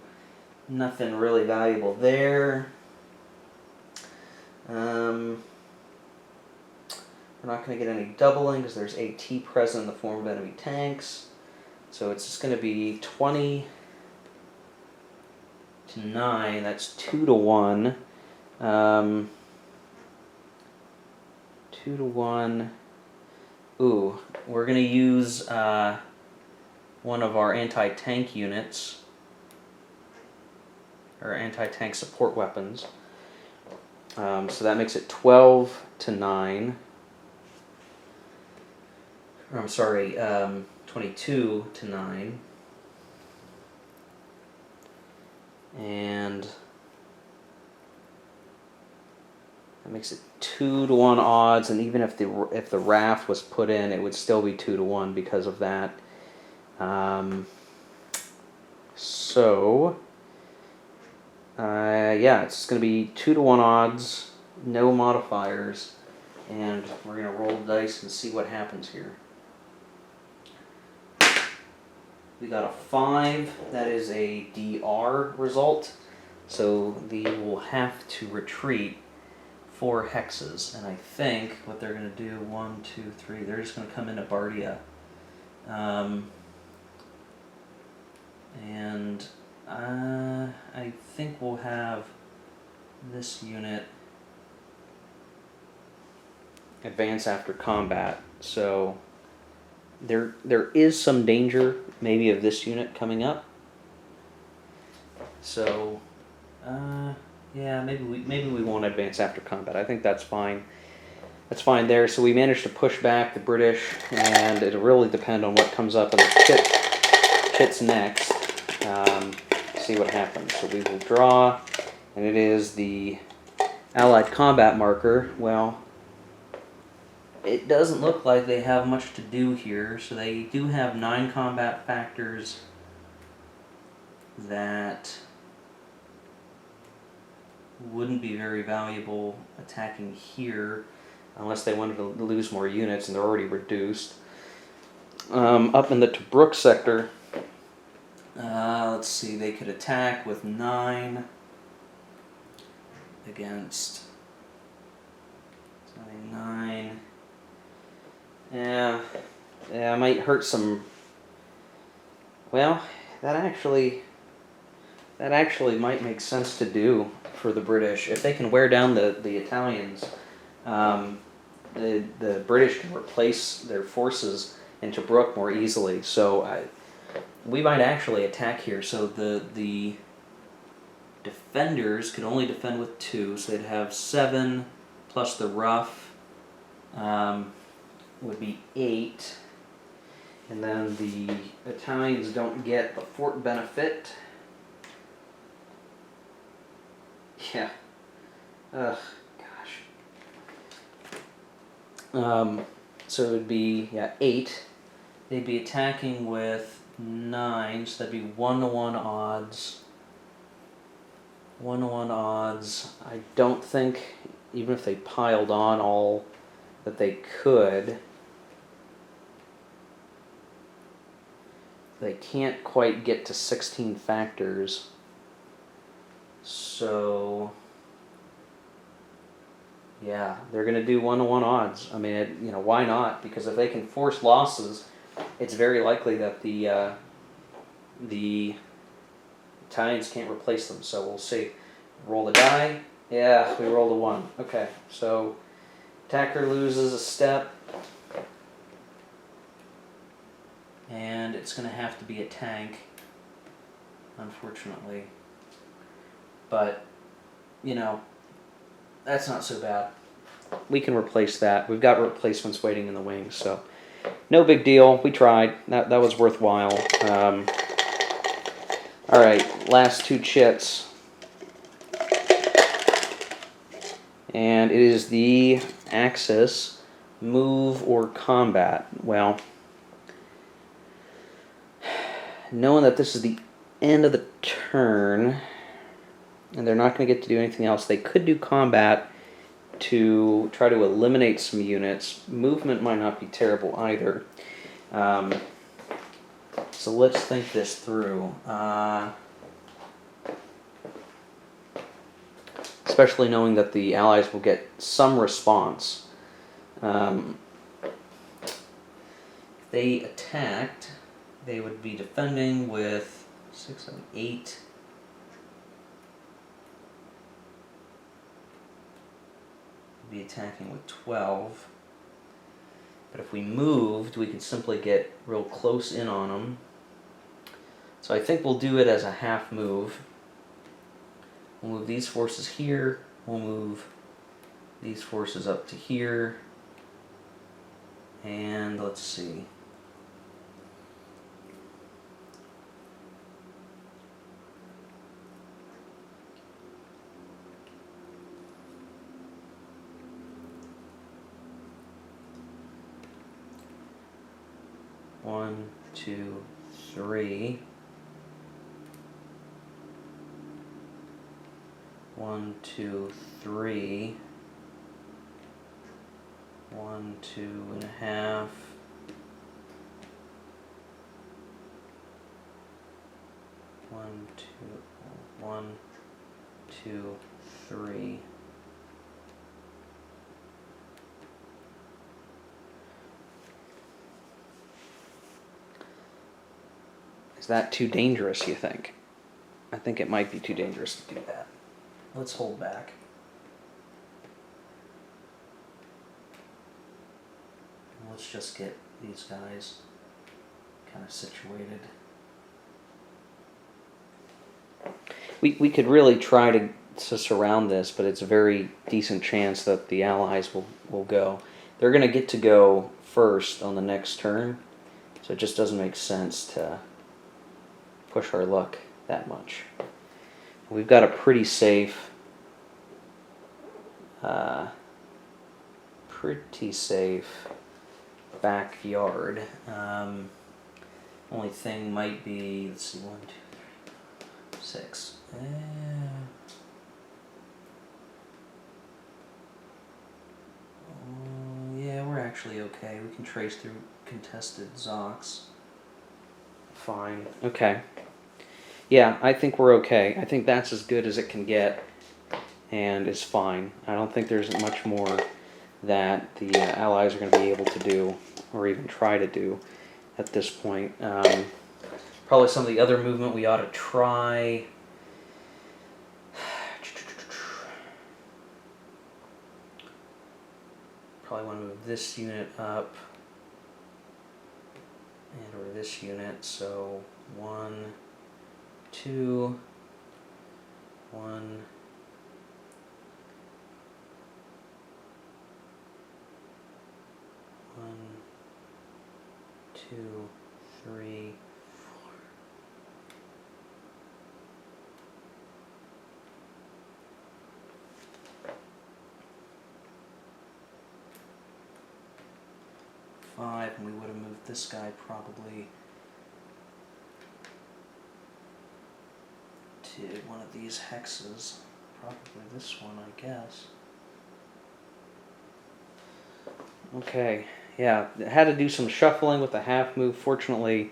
nothing really valuable there. We're not going to get any doubling because there's AT present in the form of enemy tanks. So it's just going to be 20 to 9. That's 2 to 1. 2 to 1. Ooh, we're going to use one of our anti-tank units, or anti-tank support weapons. So that makes it 12 to 9. Or, I'm sorry, 22 to 9. And that makes it 2 to 1 odds, and even if the raft was put in, it would still be 2 to 1 because of that. Yeah, it's going to be 2 to 1 odds, no modifiers, and we're going to roll the dice and see what happens here. We got a 5. That is a DR result, so they will have to retreat 4 hexes, and I think what they're going to do, 1, 2, 3, they're just going to come into Bardia. And I think we'll have this unit advance after combat, so there is some danger maybe of this unit coming up. So Yeah, maybe we won't advance after combat. I think that's fine. That's fine there. So we managed to push back the British, and it'll really depend on what comes up in the pits next. See what happens. So we will draw, and it is the Allied combat marker. Well, it doesn't look like they have much to do here. So they do have 9 combat factors that wouldn't be very valuable attacking here unless they wanted to lose more units, and they're already reduced. Up in the Tobruk sector, let's see, they could attack with 9 against 9. Yeah, it might hurt some. Well, that actually might make sense to do for the British if they can wear down the Italians. The British can replace their forces in Tobruk more easily. So we might actually attack here. So the defenders could only defend with 2, so they'd have 7 plus the rough would be 8. And then the Italians don't get the fort benefit. Yeah. Ugh, gosh. So it would be 8. They'd be attacking with 9, so that'd be 1-to-1 odds. 1-to-1 odds. I don't think, even if they piled on all that they could, they can't quite get to 16 factors. So, yeah, they're going to do 1-to-1 odds. I mean, why not? Because if they can force losses, it's very likely that the Italians can't replace them. So we'll see. Roll the die. Yeah, we rolled a 1. Okay, so attacker loses a step. And it's going to have to be a tank, unfortunately. But, that's not so bad. We can replace that. We've got replacements waiting in the wings, so no big deal. We tried. That was worthwhile. All right, last 2 chits. And it is the Axis, move or combat. Well, knowing that this is the end of the turn, and they're not going to get to do anything else, they could do combat to try to eliminate some units. Movement might not be terrible either. So let's think this through. Especially knowing that the Allies will get some response. If they attacked, they would be defending with 6, 7, 8. Be attacking with 12. But if we moved, we could simply get real close in on them. So I think we'll do it as a half move. We'll move these forces here. We'll move these forces up to here. And let's see. One, 2, 3. 1, 2, 3. 1, 2.5. 1, 2, 1, 2, 3. Is that too dangerous, you think? I think it might be too dangerous to do that. Let's hold back. Let's just get these guys kind of situated. we could really try to surround this, but it's a very decent chance that the Allies will go. They're going to get to go first on the next turn, so it just doesn't make sense to push our luck that much. We've got a pretty safe backyard. Only thing might be, let's see, 1, 2, 3, 6. Yeah, we're actually okay. We can trace through contested Zocs. Fine. Okay. Yeah, I think we're okay. I think that's as good as it can get, and is fine. I don't think there's much more that the Allies are going to be able to do, or even try to do, at this point. Probably some of the other movement we ought to try. Probably want to move this unit up, and or this unit. So 1, 2, 1. 1, 2, 3, 4. Five, and we would have moved this guy probably to one of these hexes. Probably this one, I guess. Okay, yeah, had to do some shuffling with the half move. Fortunately,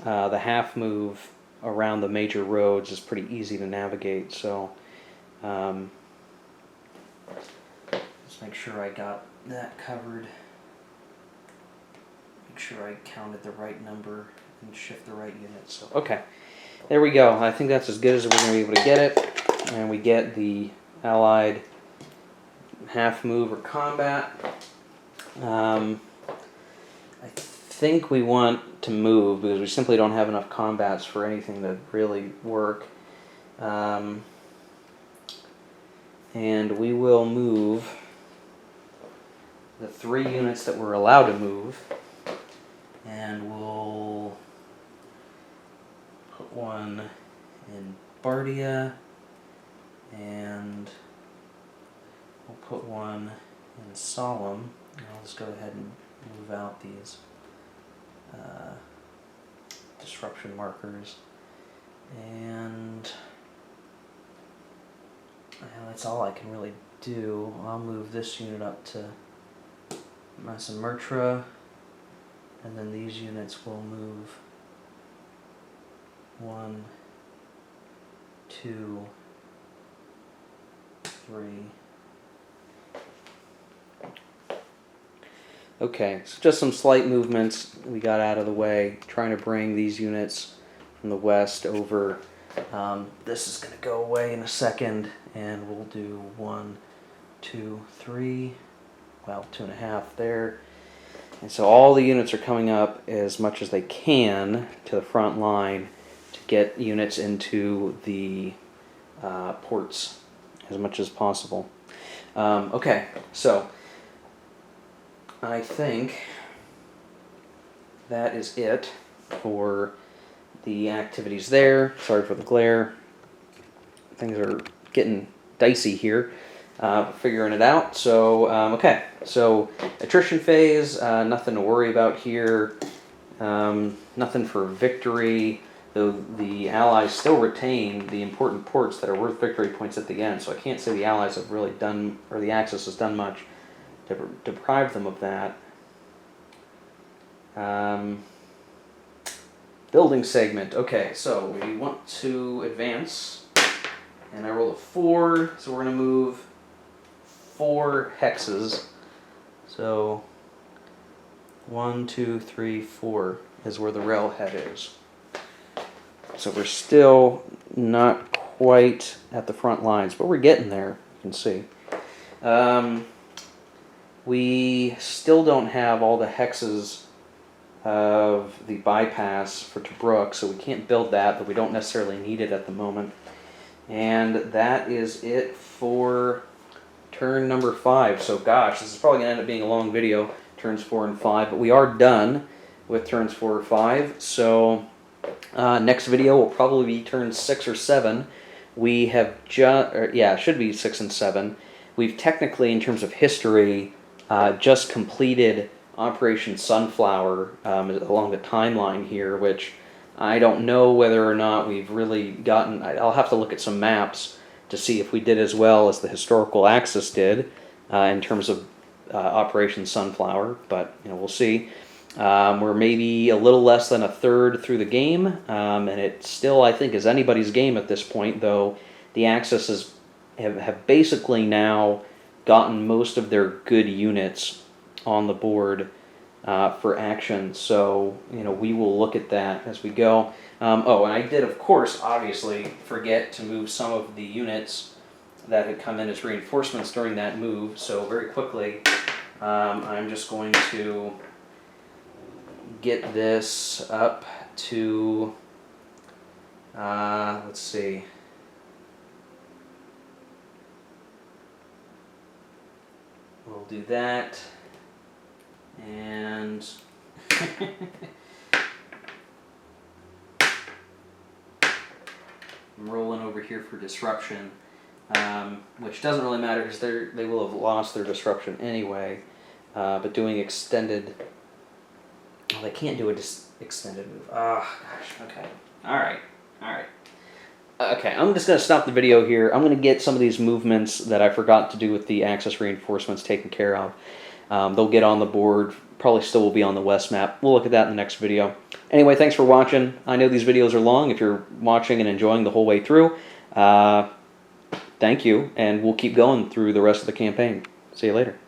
the half move around the major roads is pretty easy to navigate, so just make sure I got that covered. Make sure I counted the right number and shift the right unit. So okay, there we go. I think that's as good as we're going to be able to get it, and we get the Allied half move or combat. I think we want to move because we simply don't have enough combats for anything to really work. And we will move the 3 units that we're allowed to move, and we'll put one in Bardia, and we'll put one in Solemn. I'll just go ahead and move out these disruption markers, and that's all I can really do. I'll move this unit up to Masamurtra, and then these units will move 1, 2, 3. Okay, so just some slight movements we got out of the way, trying to bring these units from the west over. This is going to go away in a second, and we'll do 1, 2, 3, well, 2.5 there. And so all the units are coming up as much as they can to the front line to get units into the ports as much as possible. Okay, so I think that is it for the activities there. Sorry for the glare. Things are getting dicey here, figuring it out. So, okay, so attrition phase, nothing to worry about here. Nothing for victory. The Allies still retain the important ports that are worth victory points at the end. So I can't say the Allies have really done, or the Axis has done much to deprive them of that. Building segment. Okay, so we want to advance, and I roll a 4, so we're going to move 4 hexes. So 1, 2, 3, 4 is where the railhead is. So we're still not quite at the front lines, but we're getting there, you can see. We still don't have all the hexes of the bypass for Tobruk, so we can't build that, but we don't necessarily need it at the moment. And that is it for turn number 5. So gosh, this is probably going to end up being a long video, turns 4 and 5, but we are done with turns 4 or 5. So next video will probably be turns 6 or 7. We have it should be 6 and 7. We've technically, in terms of history, just completed Operation Sunflower along the timeline here, which I don't know whether or not we've really gotten. I'll have to look at some maps to see if we did as well as the historical Axis did in terms of Operation Sunflower, but we'll see. We're maybe a little less than a third through the game, and it still, I think, is anybody's game at this point, though the Axis have basically now gotten most of their good units on the board for action, so we will look at that as we go. Oh, and I did, of course, obviously, forget to move some of the units that had come in as reinforcements during that move, so very quickly, I'm just going to get this up to, let's see, we'll do that, and I'm rolling over here for disruption, which doesn't really matter because they will have lost their disruption anyway, but doing extended. Well, they can't do a extended move. Oh, gosh. Okay. All right. Okay, I'm just going to stop the video here. I'm going to get some of these movements that I forgot to do with the Axis reinforcements taken care of. They'll get on the board. Probably still will be on the west map. We'll look at that in the next video. Anyway, thanks for watching. I know these videos are long. If you're watching and enjoying the whole way through, thank you, and we'll keep going through the rest of the campaign. See you later.